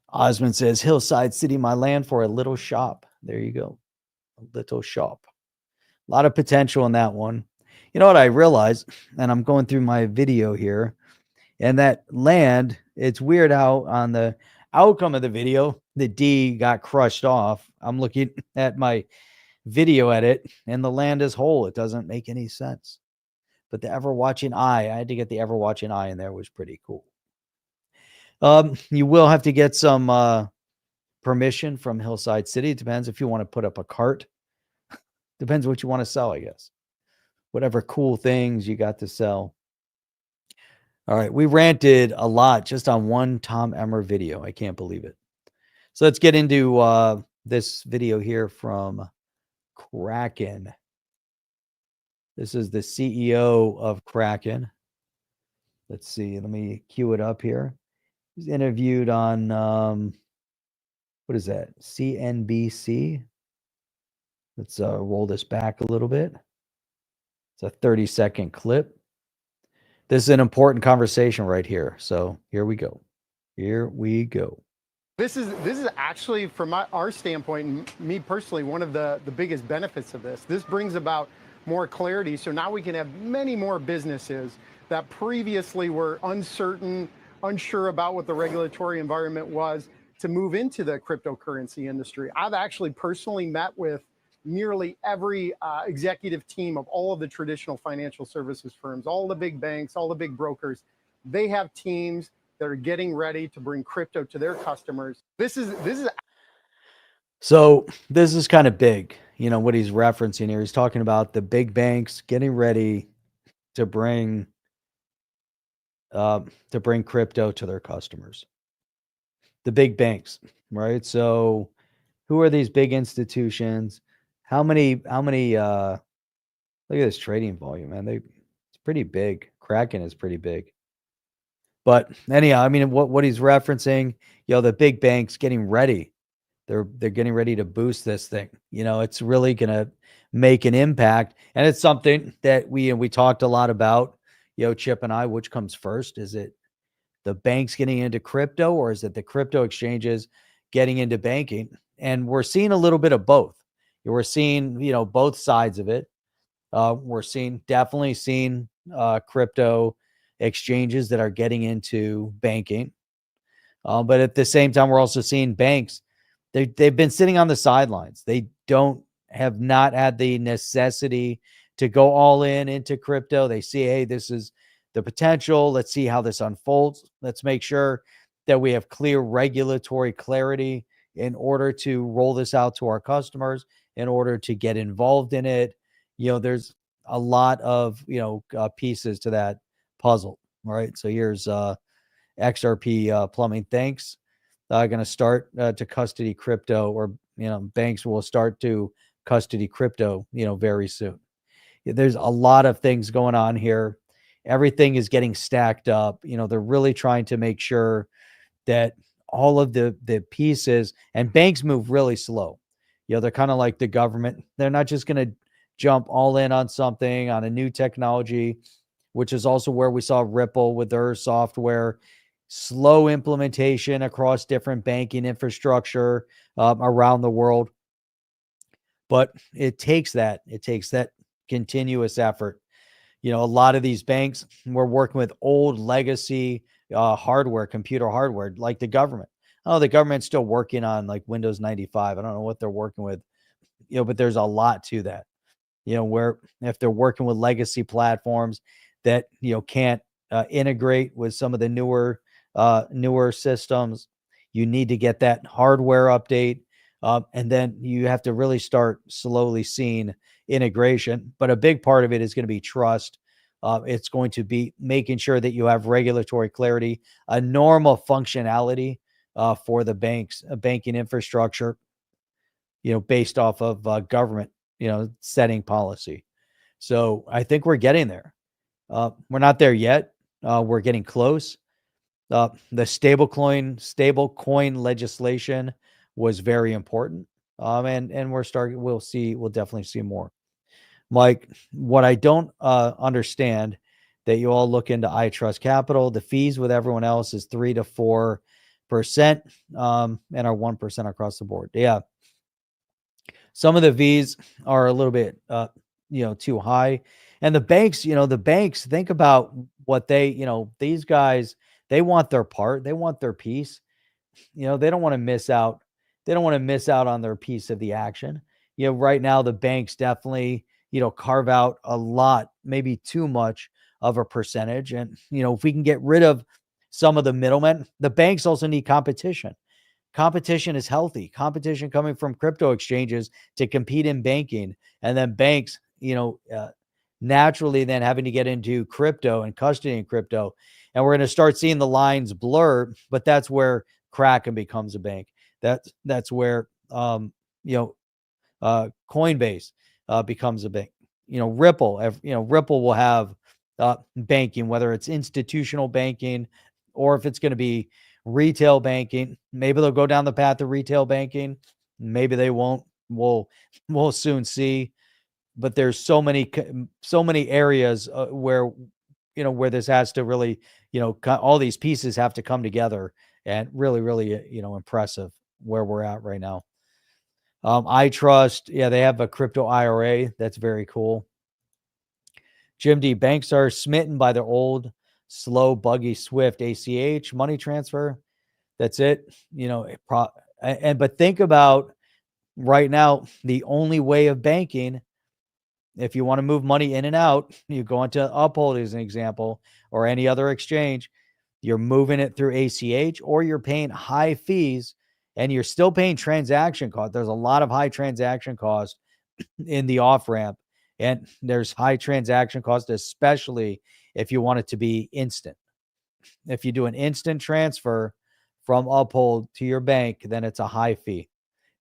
Osmond says, Hillside City, my land for a little shop. There you go. A little shop. A lot of potential in that one. You know what I realized, and I'm going through my video here, and that land, it's weird how on the outcome of the video, the D got crushed off. I'm looking at my video edit, and the land is whole. It doesn't make any sense. But the ever-watching eye, I had to get the ever-watching eye in there, was pretty cool. You will have to get some permission from Hillside City. It depends if you want to put up a cart. Depends what you want to sell, I guess. Whatever cool things you got to sell. All right, we ranted a lot just on one Tom Emmer video. I can't believe it. So let's get into this video here from Kraken. This is the CEO of Kraken. Let's see. Let me cue it up here. He's interviewed on, what is that? CNBC. Let's roll this back a little bit. It's a 30-second clip. This is an important conversation right here. So here we go. Here we go. This is actually, from our standpoint, and me personally, one of the biggest benefits of this. This brings about more clarity. So now we can have many more businesses that previously were uncertain, unsure about what the regulatory environment was, to move into the cryptocurrency industry. I've actually personally met with nearly every executive team of all of the traditional financial services firms, all the big banks, all the big brokers. They have teams that are getting ready to bring crypto to their customers. This is So this is kind of big, you know, what he's referencing here. He's talking about the big banks getting ready to bring crypto to their customers. The big banks, right? So who are these big institutions? How many look at this trading volume, man. It's pretty big. Kraken is pretty big. But anyhow, I mean, what he's referencing, you know, the big banks getting ready. They're getting ready to boost this thing. You know, it's really gonna make an impact. And it's something that we talked a lot about, you know, Chip and I, which comes first. Is it the banks getting into crypto, or is it the crypto exchanges getting into banking? And we're seeing a little bit of both. We're seeing, you know, both sides of it. We're definitely seeing crypto exchanges that are getting into banking. But at the same time, we're also seeing banks. They've been sitting on the sidelines. They have not had the necessity to go all into crypto. They see, hey, this is the potential. Let's see how this unfolds. Let's make sure that we have clear regulatory clarity in order to roll this out to our customers, in order to get involved in it. You know, there's a lot of, you know, pieces to that puzzle. All right. So here's XRP plumbing. Thanks. Going to start to custody crypto, or, you know, banks will start to custody crypto, you know, very soon. There's a lot of things going on here. Everything is getting stacked up. You know, they're really trying to make sure that all of the pieces, and banks move really slow. You know, they're kind of like the government. They're not just going to jump all in on something, on a new technology, which is also where we saw Ripple with their software. Slow implementation across different banking infrastructure around the world. But it takes that continuous effort. A lot of these banks were working with old legacy hardware, computer hardware, like the government. Oh, the government's still working on like Windows 95. I don't know what they're working with, but there's a lot to that. Where if they're working with legacy platforms that, can't integrate with some of the newer systems, you need to get that hardware update. And then you have to really start slowly seeing integration. But a big part of it is going to be trust. It's going to be making sure that you have regulatory clarity, a normal functionality for the banking infrastructure, based off of government, setting policy. So I think we're getting there. We're not there yet. We're getting close. The stablecoin legislation was very important. And we'll definitely see more. Mike, what I don't understand, that you all look into iTrust Capital, the fees with everyone else is 3 to 4%, and are 1% across the board. Yeah. Some of the fees are a little bit, too high. And the banks, think about what these guys, they want their part, they want their piece. They don't want to miss out. They don't want to miss out on their piece of the action. Right now the banks definitely, carve out a lot, maybe too much of a percentage. And, if we can get rid of some of the middlemen, the banks also need competition. Competition is healthy. Competition coming from crypto exchanges to compete in banking, and then banks, naturally then having to get into crypto and custody in crypto. And we're going to start seeing the lines blur, but that's where Kraken becomes a bank. That's where, Coinbase becomes a bank. Ripple, Ripple will have banking, whether it's institutional banking or if it's going to be retail banking. Maybe they'll go down the path of retail banking. Maybe they won't. We'll soon see. But there's so many areas where this has to really, all these pieces have to come together, and really, really, impressive where we're at right now. iTrust, yeah, they have a crypto IRA. That's very cool. Jim D, banks are smitten by their old, slow, buggy, swift ACH money transfer. That's it. But think about right now, the only way of banking, if you want to move money in and out, you go into Uphold as an example, or any other exchange, you're moving it through ACH, or you're paying high fees, and you're still paying transaction costs. There's a lot of high transaction costs in the off ramp, and there's high transaction costs, especially if you want it to be instant. If you do an instant transfer from Uphold to your bank, then it's a high fee.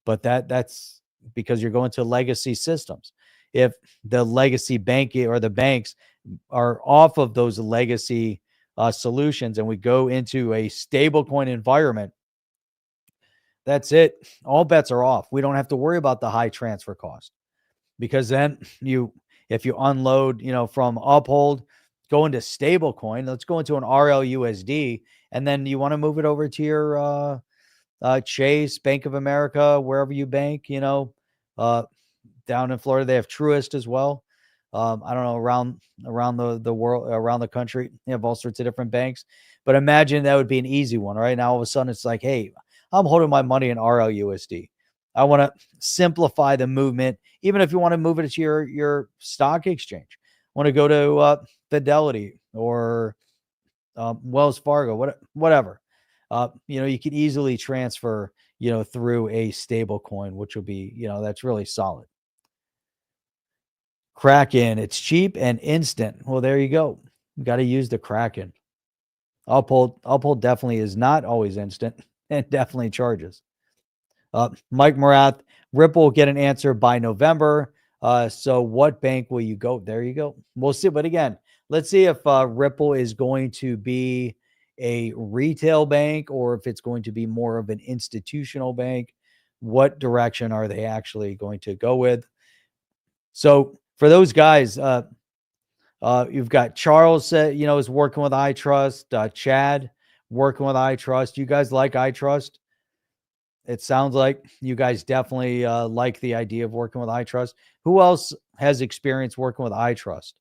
But that's because you're going to legacy systems. If the legacy banking or the banks are off of those legacy solutions, and we go into a stablecoin environment, that's it. All bets are off. We don't have to worry about the high transfer cost, because then if you unload, from Uphold, go into stablecoin, let's go into an RLUSD, and then you want to move it over to your Chase, Bank of America, wherever you bank, down in Florida, they have Truist as well. I don't know, around the world, around the country, they have all sorts of different banks. But imagine that would be an easy one, right? Now all of a sudden it's like, hey, I'm holding my money in RLUSD. I want to simplify the movement. Even if you want to move it to your stock exchange, want to go to Fidelity or Wells Fargo, whatever. You could easily transfer, through a stable coin, which will be, that's really solid. Kraken, it's cheap and instant. Well, there you go. You got to use the Kraken. Uphold definitely is not always instant, and definitely charges. Mike Morath, Ripple will get an answer by November. So what bank will you go? There you go. We'll see. But again, let's see if Ripple is going to be a retail bank, or if it's going to be more of an institutional bank. What direction are they actually going to go with? So for those guys, you've got Charles, is working with iTrust. Chad working with iTrust. You guys like iTrust? it sounds like you guys definitely like the idea of working with iTrust. Who else has experience working with iTrust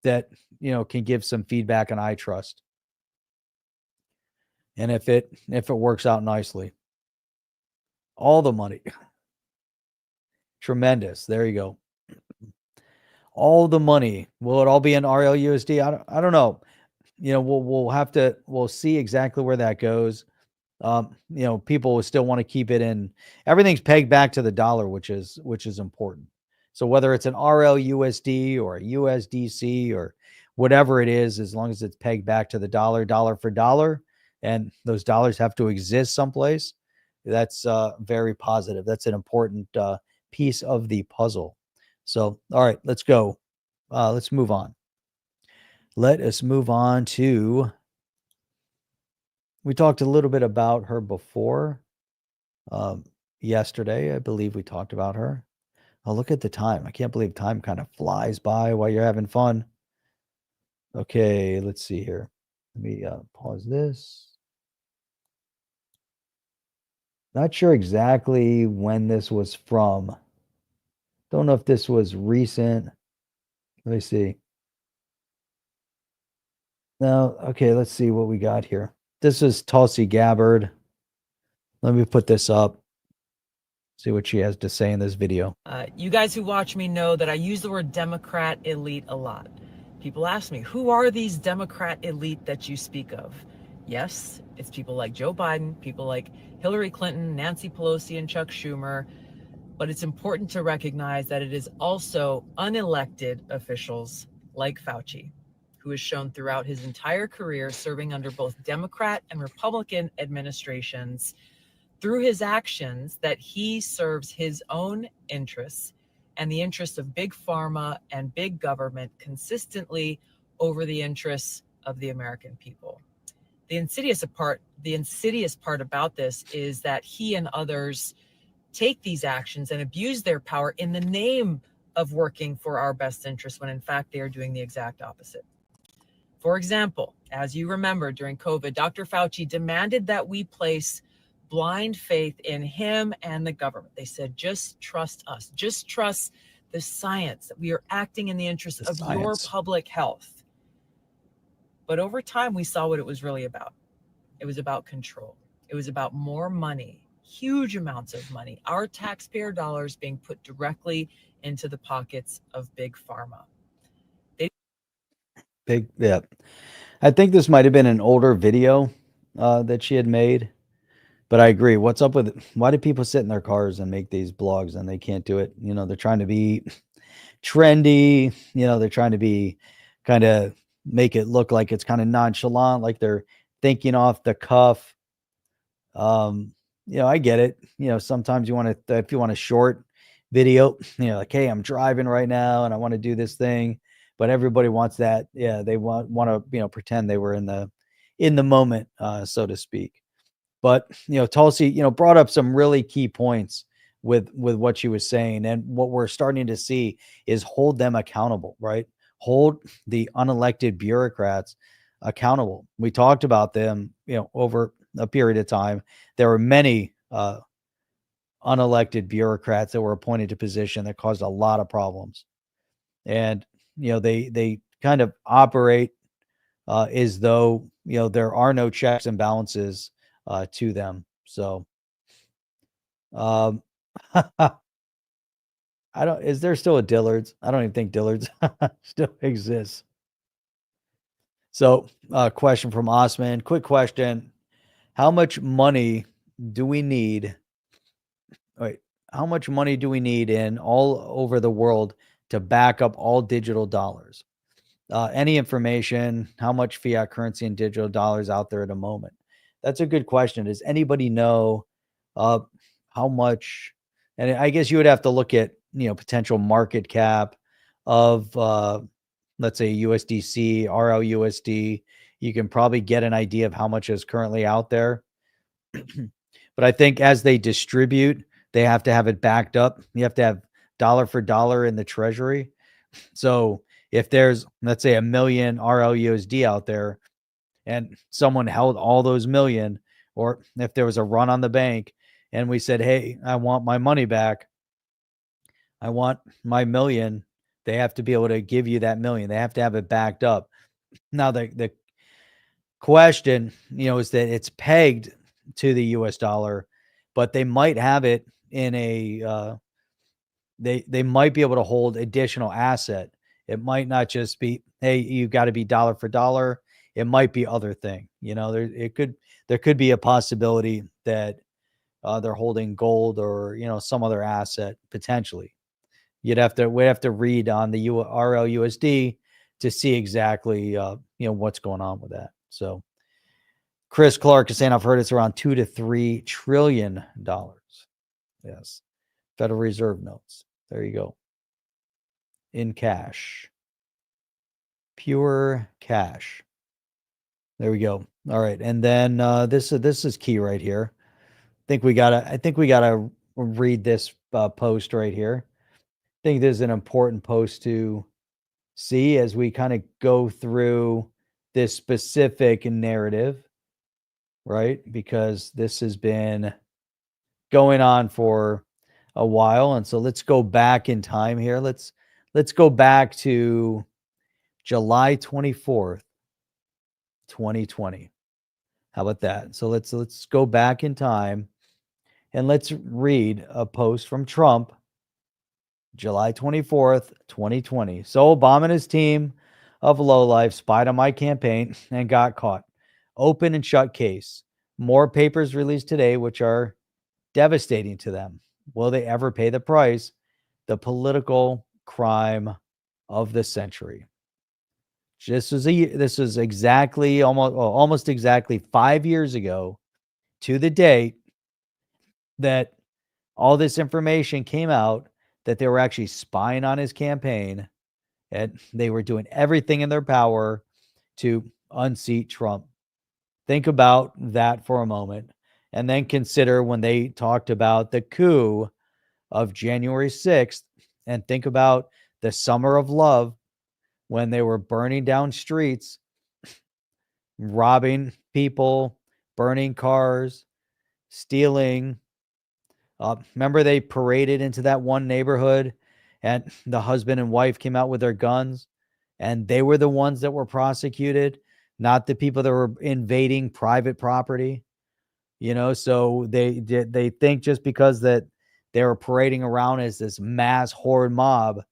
that, can give some feedback on iTrust? And if it works out nicely, all the money, tremendous. There you go. All the money. Will it all be in RLUSD? I don't know. We'll see exactly where that goes. People will still want to keep it in. Everything's pegged back to the dollar, which is important. So whether it's an RLUSD or a USDC or whatever it is, as long as it's pegged back to the dollar for dollar, and those dollars have to exist someplace, that's very positive. That's an important piece of the puzzle. So, all right, let's go. Let's move on. Let us move on to, we talked a little bit about her before. Yesterday, I believe we talked about her. Oh, look at the time. I can't believe time kind of flies by while you're having fun. Okay, let's see here. Let me pause this. Not sure exactly when this was from. Don't know if this was recent. Let me see. No, okay, let's see what we got here. This is Tulsi Gabbard. Let me put this up. See what she has to say in this video. You guys who watch me know that I use the word Democrat elite a lot. People ask me, who are these Democrat elite that you speak of? Yes, it's people like Joe Biden, people like Hillary Clinton, Nancy Pelosi, and Chuck Schumer. But it's important to recognize that it is also unelected officials like Fauci, who has shown throughout his entire career serving under both Democrat and Republican administrations through his actions that he serves his own interests and the interests of big pharma and big government consistently over the interests of the American people. The insidious part about this is that he and others take these actions and abuse their power in the name of working for our best interests, when in fact they are doing the exact opposite. For example, as you remember, during COVID, Dr. Fauci demanded that we place blind faith in him and the government. They said, just trust us. Just trust the science, that we are acting in the interest of your public health. But over time, we saw what it was really about. It was about control. It was about more money, huge amounts of money, our taxpayer dollars being put directly into the pockets of big pharma. Yeah. I think this might have been an older video that she had made. But I agree. What's up with it? Why do people sit in their cars and make these blogs and they can't do it? They're trying to be trendy. They're trying to be kind of make it look like it's kind of nonchalant, like they're thinking off the cuff. I get it. Sometimes you want to, if you want a short video, like, hey, I'm driving right now and I want to do this thing, but everybody wants that. Yeah, they want to, pretend they were in the moment, so to speak. But, Tulsi, brought up some really key points with what she was saying. And what we're starting to see is hold them accountable, right? Hold the unelected bureaucrats accountable. We talked about them, over a period of time. There were many unelected bureaucrats that were appointed to position that caused a lot of problems. And, they kind of operate as though, there are no checks and balances to them. So, is there still a Dillard's? I don't even think Dillard's still exists. So, question from Osman. Quick question. How much money do we need? How much money do we need in all over the world to back up all digital dollars? Any information, how much fiat currency and digital dollars out there at the moment? That's a good question. Does anybody know how much? And I guess you would have to look at, potential market cap of, let's say, USDC, RLUSD. You can probably get an idea of how much is currently out there. But I think as they distribute, they have to have it backed up. You have to have dollar for dollar in the treasury. So if there's, let's say, 1 million RLUSD out there, and someone held all those million, or if there was a run on the bank and we said, hey, I want my money back. I want my million. They have to be able to give you that million. They have to have it backed up. Now, the question, is that it's pegged to the US dollar, but they might have it in a, they might be able to hold additional asset. It might not just be, hey, you got to be dollar for dollar. It might be other thing. There could be a possibility that they're holding gold or some other asset potentially. We'd have to read on the RLUSD to see exactly what's going on with that. So Chris Clark is saying, I've heard it's around $2 to $3 trillion. Yes, Federal Reserve notes. There you go. In cash, pure cash. There we go. All right, and then this is key right here. I think we gotta read this post right here. I think this is an important post to see as we kind of go through this specific narrative, right? Because this has been going on for a while. And so let's go back in time here. Let's go back to July 24th, 2020. How about that? So let's go back in time and let's read a post from Trump, July 24th, 2020. So Obama and his team of lowlife spied on my campaign and got caught. Open and shut case. More papers released today, which are devastating to them. Will they ever pay the price? The political crime of the century. This is exactly almost exactly 5 years ago to the date that all this information came out, that they were actually spying on his campaign and they were doing everything in their power to unseat Trump. Think about that for a moment, and then consider when they talked about the coup of January 6th, and think about the summer of love when they were burning down streets, robbing people, burning cars, stealing. Remember, they paraded into that one neighborhood and the husband and wife came out with their guns, and they were the ones that were prosecuted, not the people that were invading private property. So they think just because that they were parading around as this mass horde mob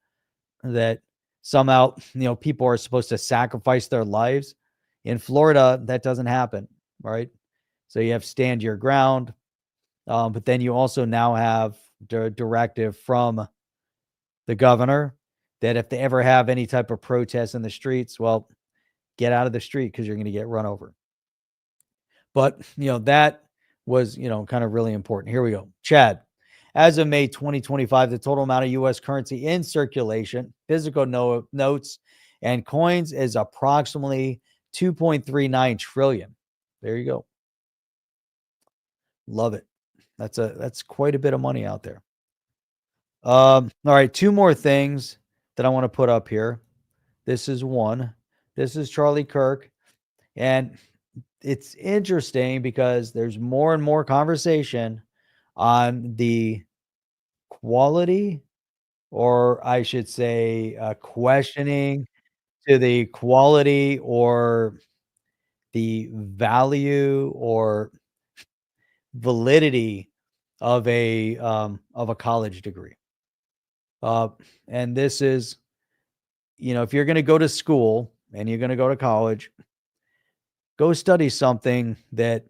that somehow, people are supposed to sacrifice their lives. In Florida, that doesn't happen, right? So you have stand your ground. But then you also now have directive from the governor that if they ever have any type of protest in the streets, well, get out of the street because you're going to get run over. But, that was, kind of really important. Here we go. Chad, as of May 2025, the total amount of U.S. currency in circulation, physical notes and coins, is approximately 2.39 trillion. There you go. Love it. That's quite a bit of money out there. All right, two more things that I want to put up here. This is one. This is Charlie Kirk, and it's interesting because there's more and more conversation on the quality, or I should say, questioning to the quality or the value or validity of a college degree. And this is, if you're going to go to school and you're going to go to college, go study something that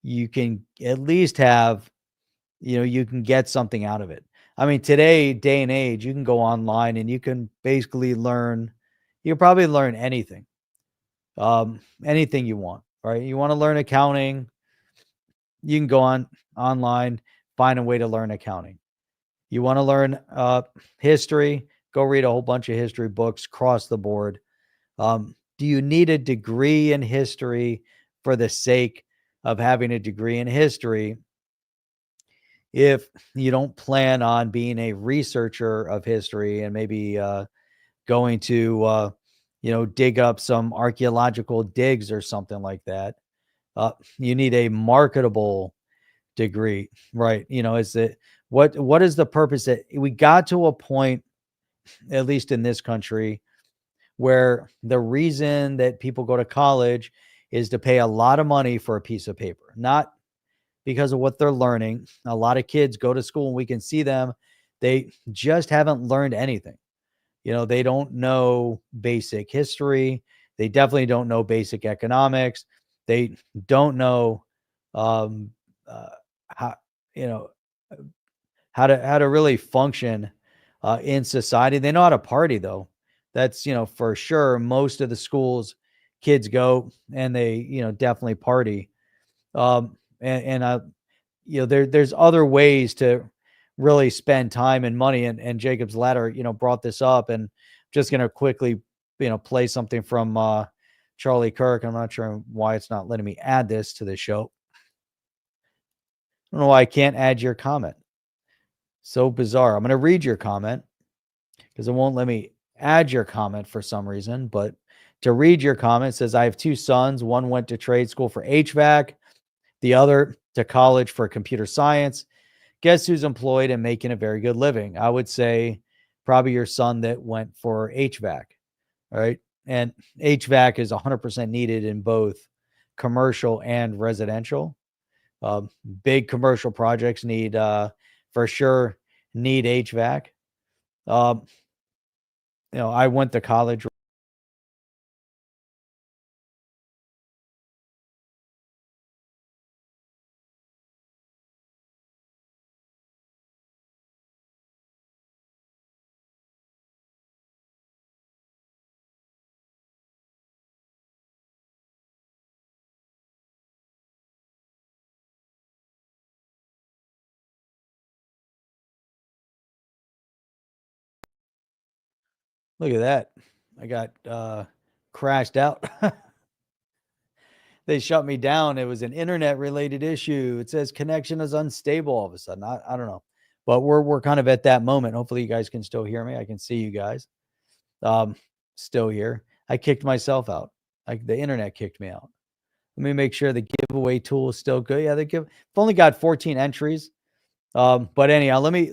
you can at least have, you can get something out of it. I mean, today, day and age, you can go online and you can basically learn, you can probably learn anything, anything you want, right? You want to learn accounting, you can go online, find a way to learn accounting. You want to learn history, go read a whole bunch of history books across the board. Do you need a degree in history for the sake of having a degree in history if you don't plan on being a researcher of history and maybe going to dig up some archaeological digs or something like that? You need a marketable degree, right? Is that what is the purpose that we got to a point, at least in this country, where the reason that people go to college is to pay a lot of money for a piece of paper, not because of what they're learning. A lot of kids go to school and we can see them. They just haven't learned anything. They don't know basic history. They definitely don't know basic economics. They don't know um, how, you know, how to really function in society. They know how to party though. That's, for sure. Most of the schools kids go and they, definitely party. There's other ways to really spend time and money. And Jacob's Ladder, brought this up, and just going to quickly, play something from Charlie Kirk. I'm not sure why it's not letting me add this to the show. I don't know why I can't add your comment. So bizarre. I'm going to read your comment because it won't let me add your comment for some reason. But to read your comment, it says, I have two sons. One went to trade school for HVAC, the other to college for computer science. Guess who's employed and making a very good living? I would say probably your son that went for HVAC. All right. And HVAC is 100% needed in both commercial and residential. Big commercial projects need, for sure, need HVAC. I went to college. Look at that. I got crashed out. They shut me down. It was an internet related issue. It says connection is unstable all of a sudden. I don't know. But we're kind of at that moment. Hopefully you guys can still hear me. I can see you guys. Still here. I kicked myself out. The internet kicked me out. Let me make sure the giveaway tool is still good. Yeah, I've only got 14 entries. But anyhow, let me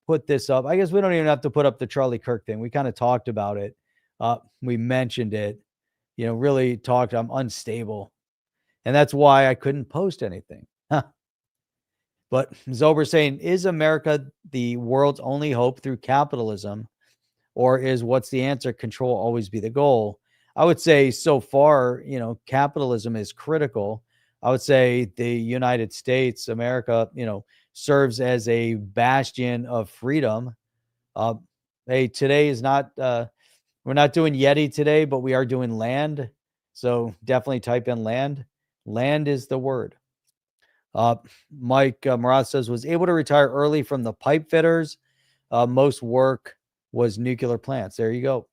put this up. I guess we don't even have to put up the Charlie Kirk thing. We kind of talked about it. We mentioned it, really talked. I'm unstable. And that's why I couldn't post anything. But Zober saying, is America the world's only hope through capitalism? Or is what's the answer? Control always be the goal? I would say so far, capitalism is critical. I would say the United States, America, serves as a bastion of freedom. Hey, today is not, we're not doing Yeti today, but we are doing land. So definitely type in land. Land is the word. Mike Marath says, was able to retire early from the pipe fitters. Most work was nuclear plants. There you go.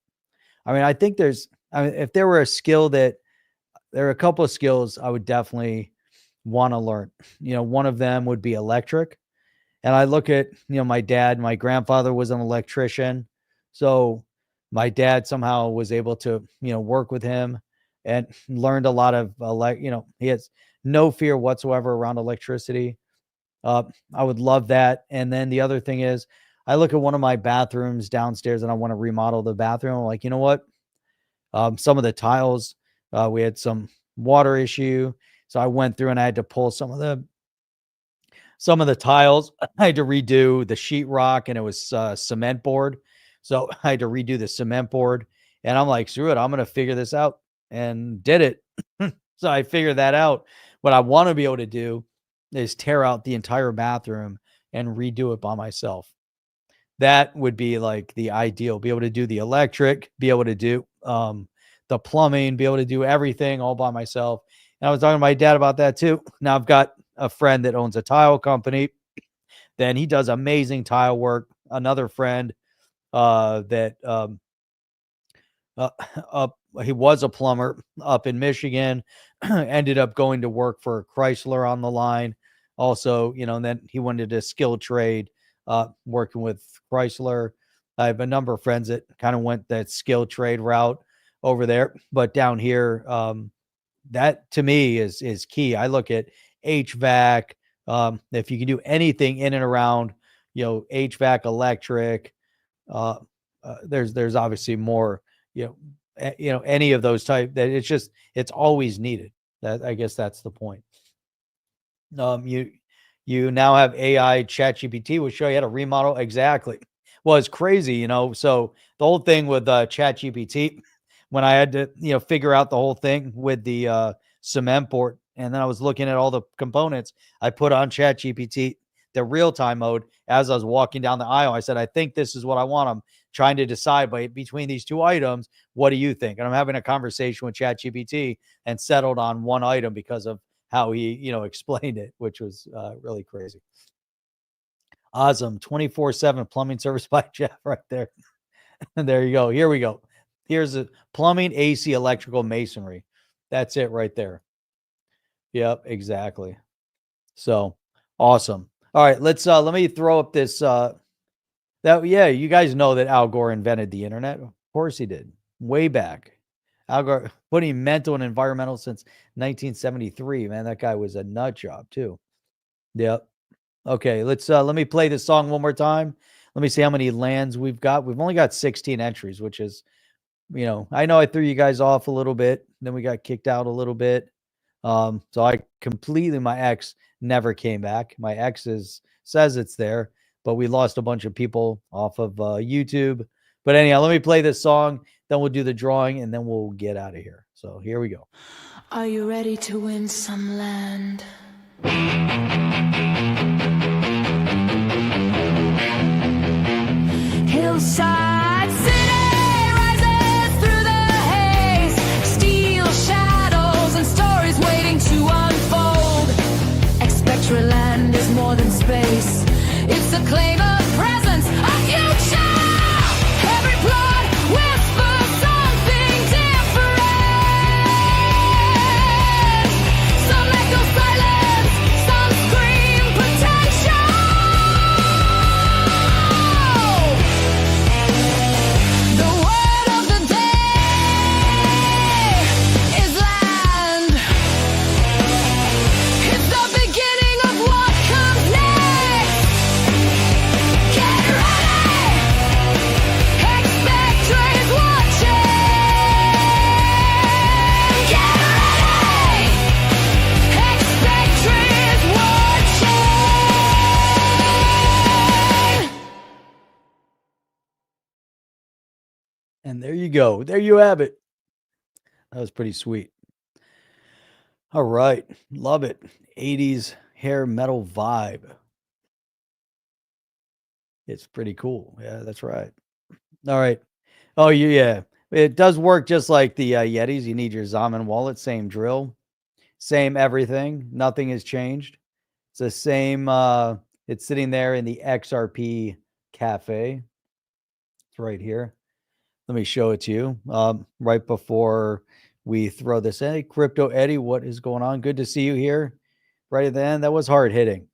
I mean, I think if there were a skill there are a couple of skills I would definitely want to learn. One of them would be electric. And I look at, my dad, my grandfather was an electrician. So my dad somehow was able to, work with him and learned a lot of, he has no fear whatsoever around electricity. I would love that. And then the other thing is, I look at one of my bathrooms downstairs and I want to remodel the bathroom. I'm like, you know what? Some of the tiles, we had some water issue. So I went through and I had to pull some of the tiles. I had to redo the sheetrock, and it was cement board. So I had to redo the cement board, and I'm like, screw it. I'm going to figure this out, and did it. So I figured that out. What I want to be able to do is tear out the entire bathroom and redo it by myself. That would be like the ideal. Be able to do the electric, be able to do the plumbing, be able to do everything all by myself. And I was talking to my dad about that too. Now I've got a friend that owns a tile company. Then he does amazing tile work. Another friend that he was a plumber up in Michigan, ended up going to work for Chrysler on the line. Also, and then he wanted a skilled trade, working with Chrysler. I have a number of friends that kind of went that skilled trade route over there, but down here, that to me is key. I look at HVAC, if you can do anything in and around, HVAC, electric, there's obviously more, any of those type that it's always needed. That, I guess that's the point. You now have AI ChatGPT will show you how to remodel. Exactly. Well, it's crazy, so the whole thing with ChatGPT, when I had to, figure out the whole thing with the cement board, and then I was looking at all the components, I put on ChatGPT, the real-time mode, as I was walking down the aisle. I said, I think this is what I want. I'm trying to decide between these two items. What do you think? And I'm having a conversation with ChatGPT and settled on one item because of how he, explained it, which was really crazy. Awesome. 24/7 plumbing service by Jeff right there. And there you go. Here we go. Here's the plumbing, AC, electrical, masonry. That's it right there. Yep, exactly. So awesome. All right, let me throw up this you guys know that Al Gore invented the internet. Of course he did. Way back. Al Gore putting mental and environmental since 1973. Man, that guy was a nut job too. Yep. Okay, let me play this song one more time. Let me see how many lands we've got. We've only got 16 entries, which is, I know I threw you guys off a little bit. Then we got kicked out a little bit. So my ex never came back. My ex says it's there, but we lost a bunch of people off of YouTube. But anyhow, let me play this song, then we'll do the drawing, and then we'll get out of here. So here we go. Are you ready to win some land? Hillside city rises through the haze, steel shadows and stories waiting to unfold. Expectorate land is more than space, it's a claim of presence, a future. Every plot whispers something different. Some echo silence, some scream potential. The word of the day is land. It's the beginning of what comes next. Get ready. Expectorate watching. Get ready. Expectorate watching. And there you go. There you have it. That was pretty sweet. All right. Love it. 80s hair metal vibe. It's pretty cool. Yeah, that's right. All right. Oh, yeah. It does work just like the Yetis. You need your Zaman wallet. Same drill. Same everything. Nothing has changed. It's the same. It's sitting there in the XRP cafe. It's right here. Let me show it to you. Right before we throw this in. Hey, Crypto Eddie, what is going on? Good to see you here. Right at the end. That was hard hitting.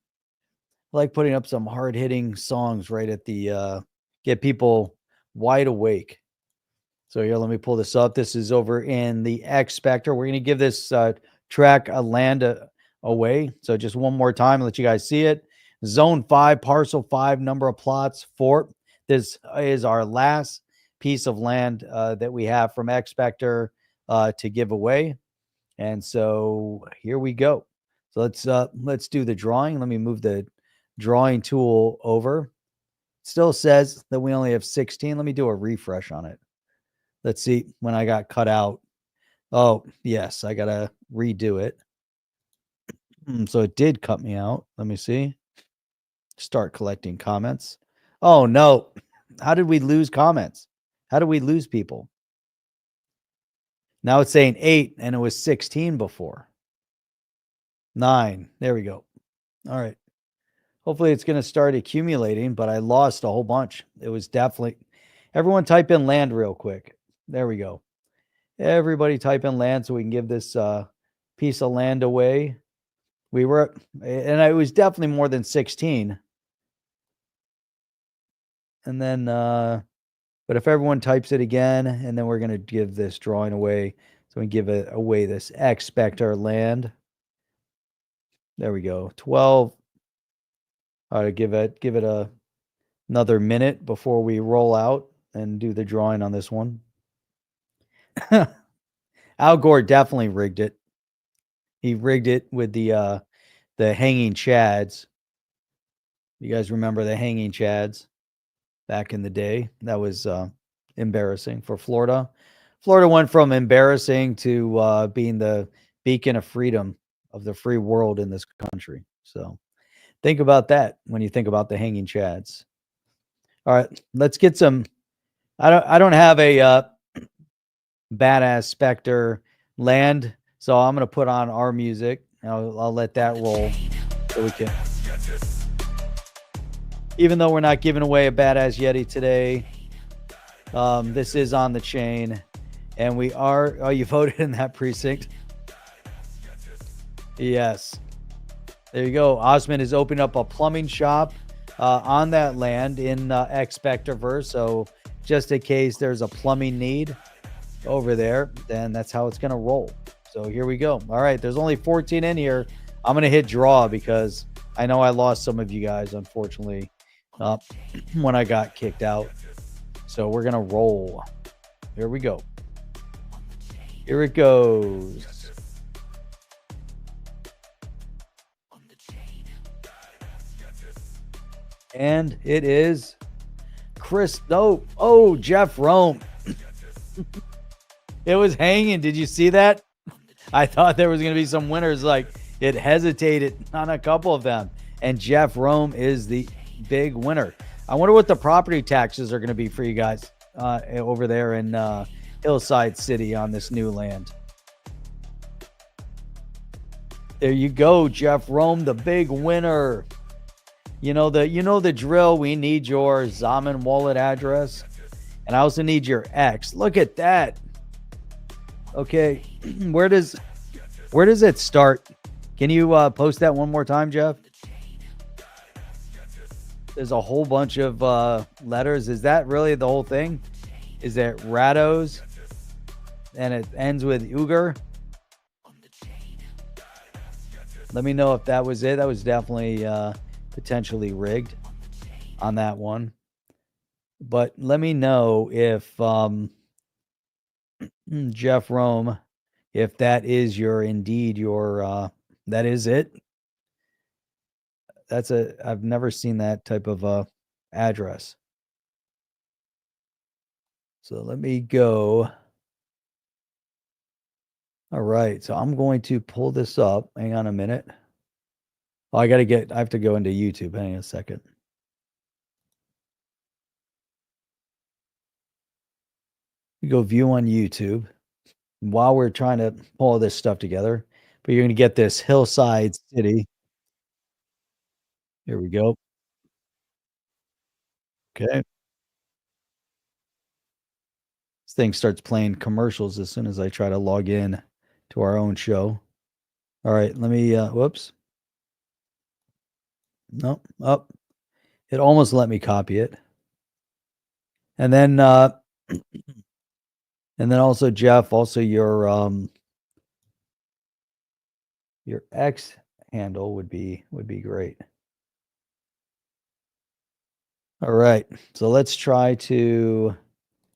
I like putting up some hard hitting songs right at the get people wide awake. So here, let me pull this up. This is over in the X Spectre. We're going to give this track a land away. So just one more time, let you guys see it. Zone 5, parcel 5, number of plots 4. This is our last piece of land that we have from X Spectre to give away. And so here we go. So let's do the drawing. Let me move the drawing tool over. Still says that we only have 16. Let me do a refresh on it. Let's see when I got cut out. Oh, yes, I got to redo it. So it did cut me out. Let me see. Start collecting comments. Oh, no. How did we lose comments? How did we lose people? Now it's saying 8, and it was 16 before. 9. There we go. All right. Hopefully it's going to start accumulating, but I lost a whole bunch. It was definitely... Everyone type in land real quick. There we go. Everybody type in land so we can give this piece of land away. We were... And it was definitely more than 16. And then... But if everyone types it again, and then we're going to give this drawing away. So we give it away this X Spectre land. There we go. 12. All right, give it another minute before we roll out and do the drawing on this one. Al Gore definitely rigged it. He rigged it with the hanging chads. You guys remember the hanging chads back in the day? That was embarrassing for Florida. Florida went from embarrassing to being the beacon of freedom of the free world in this country. So think about that when you think about the hanging chads. All right, let's get some. I don't have a badass Spectre land, so I'm gonna put on our music. I'll let that roll so we can. Even though we're not giving away a badass Yeti today, this is on the chain, and we are. Oh, you voted in that precinct? Yes. There you go. Osman is opening up a plumbing shop on that land in Expectorverse. So just in case there's a plumbing need over there, then that's how it's going to roll. So here we go. All right. There's only 14 in here. I'm going to hit draw because I know I lost some of you guys, unfortunately, when I got kicked out. So we're going to roll. Here we go. Here it goes. And it is Chris. No. Oh, Jeff Rome. It was hanging. Did you see that? I thought there was going to be some winners. Like, it hesitated on a couple of them. And Jeff Rome is the big winner. I wonder what the property taxes are going to be for you guys over there in Hillside City on this new land. There you go, Jeff Rome, the big winner. You know the drill. We need your Zaman wallet address, and I also need your X. Look at that. Okay, where does it start? Can you post that one more time, Jeff? There's a whole bunch of letters. Is that really the whole thing? Is it Rados, and it ends with Uger? Let me know if that was it. That was definitely potentially rigged on that one. But let me know if Jeff Rome, if that is indeed your that is it. I've never seen that type of address. So let me go. All right, so I'm going to pull this up. Hang on a minute. Oh, I have to go into YouTube. Hang on a second. You go view on YouTube while we're trying to pull this stuff together. But you're going to get this Hillside City. Here we go. Okay. This thing starts playing commercials as soon as I try to log in to our own show. All right, let me, whoops. No, up. It almost let me copy it. And then, also Jeff, also your X handle would be great. All right, so let's try to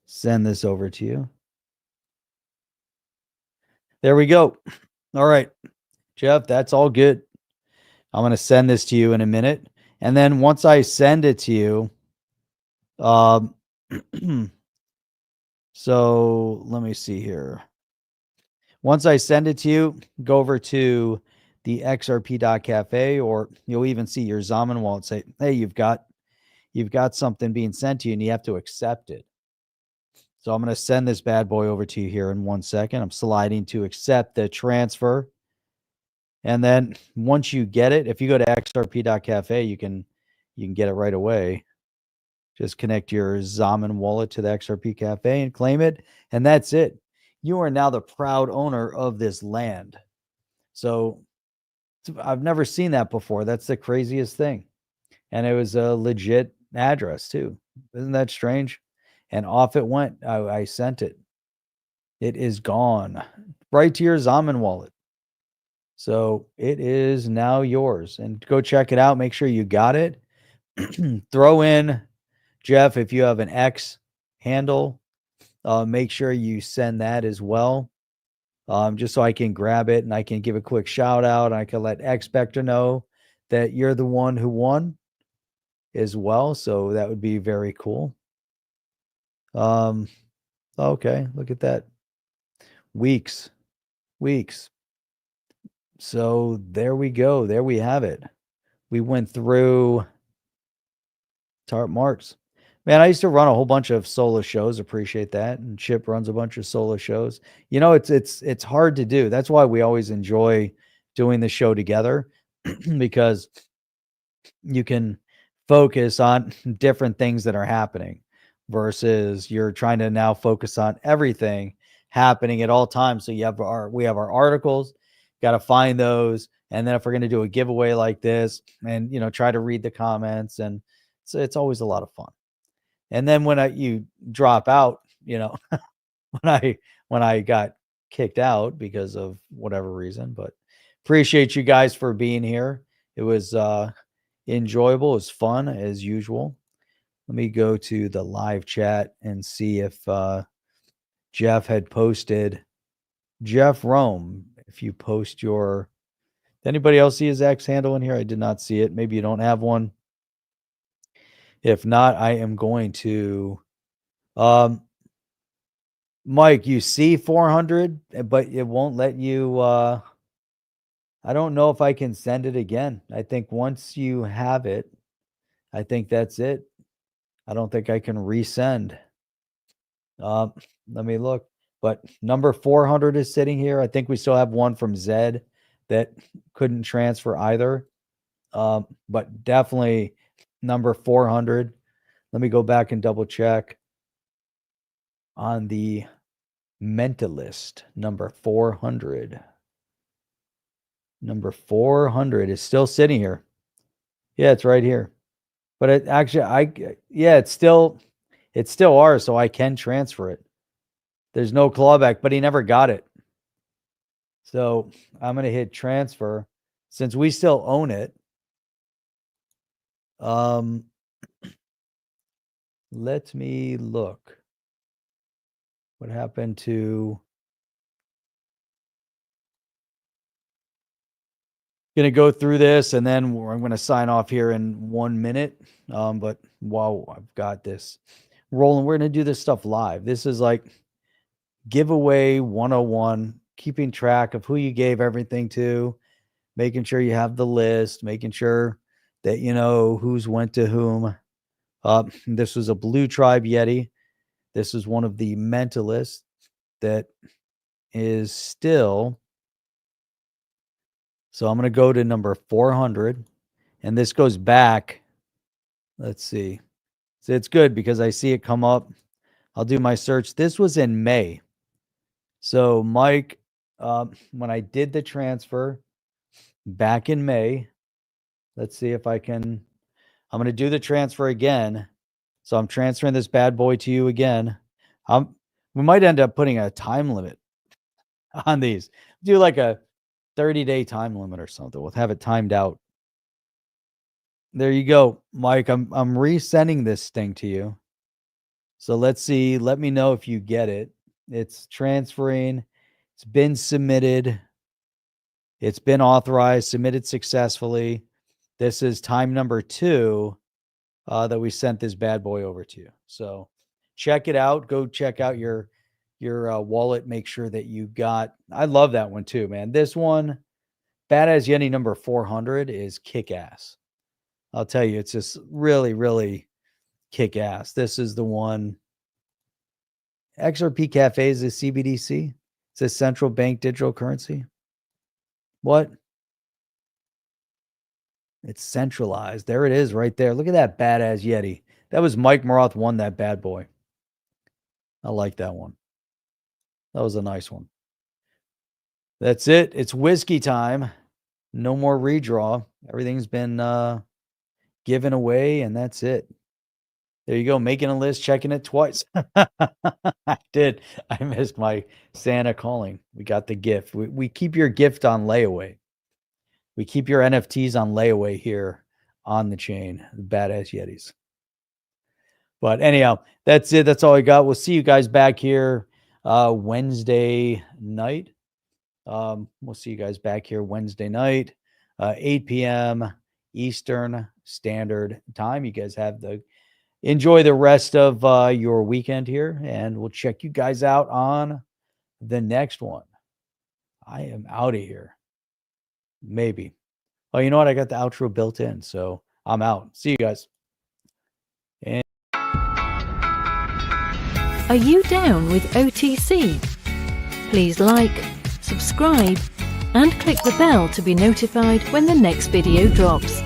send this over to you. There we go. All right, Jeff, that's all good. I'm going to send this to you in a minute. And then once I send it to you, so let me see here. Once I send it to you, go over to the XRP.cafe, or you'll even see your Zaman wallet say, hey, you've got something being sent to you and you have to accept it. So I'm going to send this bad boy over to you here in 1 second. I'm sliding to accept the transfer. And then once you get it, if you go to XRP.cafe, you can get it right away. Just connect your Zaman wallet to the XRP Cafe and claim it. And that's it. You are now the proud owner of this land. So I've never seen that before. That's the craziest thing. And it was a legit address too. Isn't that strange? And off it went. I sent it. It is gone right to your Zaman wallet. So it is now yours, and go check it out. Make sure you got it. Throw in, Jeff, if you have an X handle, make sure you send that as well. Just so I can grab it and I can give a quick shout out. And I can let X Spectre know that you're the one who won as well. So that would be very cool. Okay, look at that. Weeks. So there we go. There we have it. We went through Tart Marks. Man, I used to run a whole bunch of solo shows. Appreciate that. And Chip runs a bunch of solo shows. You know, it's hard to do. That's why we always enjoy doing the show together, because you can focus on different things that are happening versus you're trying to now focus on everything happening at all times. So we have our articles, got to find those. And then if we're going to do a giveaway like this and, you know, try to read the comments, and so it's always a lot of fun. And then when you drop out, you know, when I got kicked out because of whatever reason, but appreciate you guys for being here. It was enjoyable. It was fun as usual. Let me go to the live chat and see if Jeff had posted. Jeff Rome, if you post your, did anybody else see his X handle in here? I did not see it. Maybe you don't have one. If not, I am going to, Mike, you see 400, but it won't let you, I don't know if I can send it again. I think once you have it, I think that's it. I don't think I can resend. Let me look, but number 400 is sitting here. I think we still have one from Zed that couldn't transfer either. But definitely number 400. Let me go back and double check on the Mentalist. Number 400. Number 400 is still sitting here. Yeah, it's right here. But it actually, it's still ours, so I can transfer it. There's no clawback, but he never got it. So I'm going to hit transfer since we still own it. Let me look. What happened to... Going to go through this, and then I'm going to sign off here in 1 minute. But while I've got this rolling, we're going to do this stuff live. This is like giveaway 101, keeping track of who you gave everything to, making sure you have the list, making sure that you know who's went to whom. This was a Blue Tribe Yeti. This is one of the Mentalists that is still... So I'm going to go to number 400, and this goes back. Let's see. So it's good because I see it come up. I'll do my search. This was in May. So Mike, when I did the transfer back in May, let's see if I can. I'm going to do the transfer again. So I'm transferring this bad boy to you again. We might end up putting a time limit on these. Do like a 30-day time limit or something. We'll have it timed out. There you go, Mike. I'm resending this thing to you. So let's see. Let me know if you get it. It's transferring. It's been submitted. It's been authorized, submitted successfully. This is time number 2 that we sent this bad boy over to you. So check it out. Go check out your wallet. Make sure that you got... I love that one too, man. This one, Badass Yeti number 400, is kick-ass. I'll tell you, it's just really, really kick-ass. This is the one. XRP Cafe is a CBDC. It's a central bank digital currency. What? It's centralized. There it is right there. Look at that Badass Yeti. That was Mike Maroth won that bad boy. I like that one. That was a nice one. That's it. It's whiskey time. No more redraw. Everything's been given away, and that's it. There you go. Making a list, checking it twice. I did. I missed my Santa calling. We got the gift. We keep your gift on layaway. We keep your NFTs on layaway here on the chain, the Badass Yetis. But anyhow, that's it. That's all I got. We'll see you guys back here Wednesday night. We'll see you guys back here Wednesday night, 8 p.m. Eastern Standard Time. You guys enjoy the rest of your weekend here, and we'll check you guys out on the next one. I am out of here. Maybe. Oh, you know what? I got the outro built in, so I'm out. See you guys. And are you down with OTC? Please like, subscribe, and click the bell to be notified when the next video drops.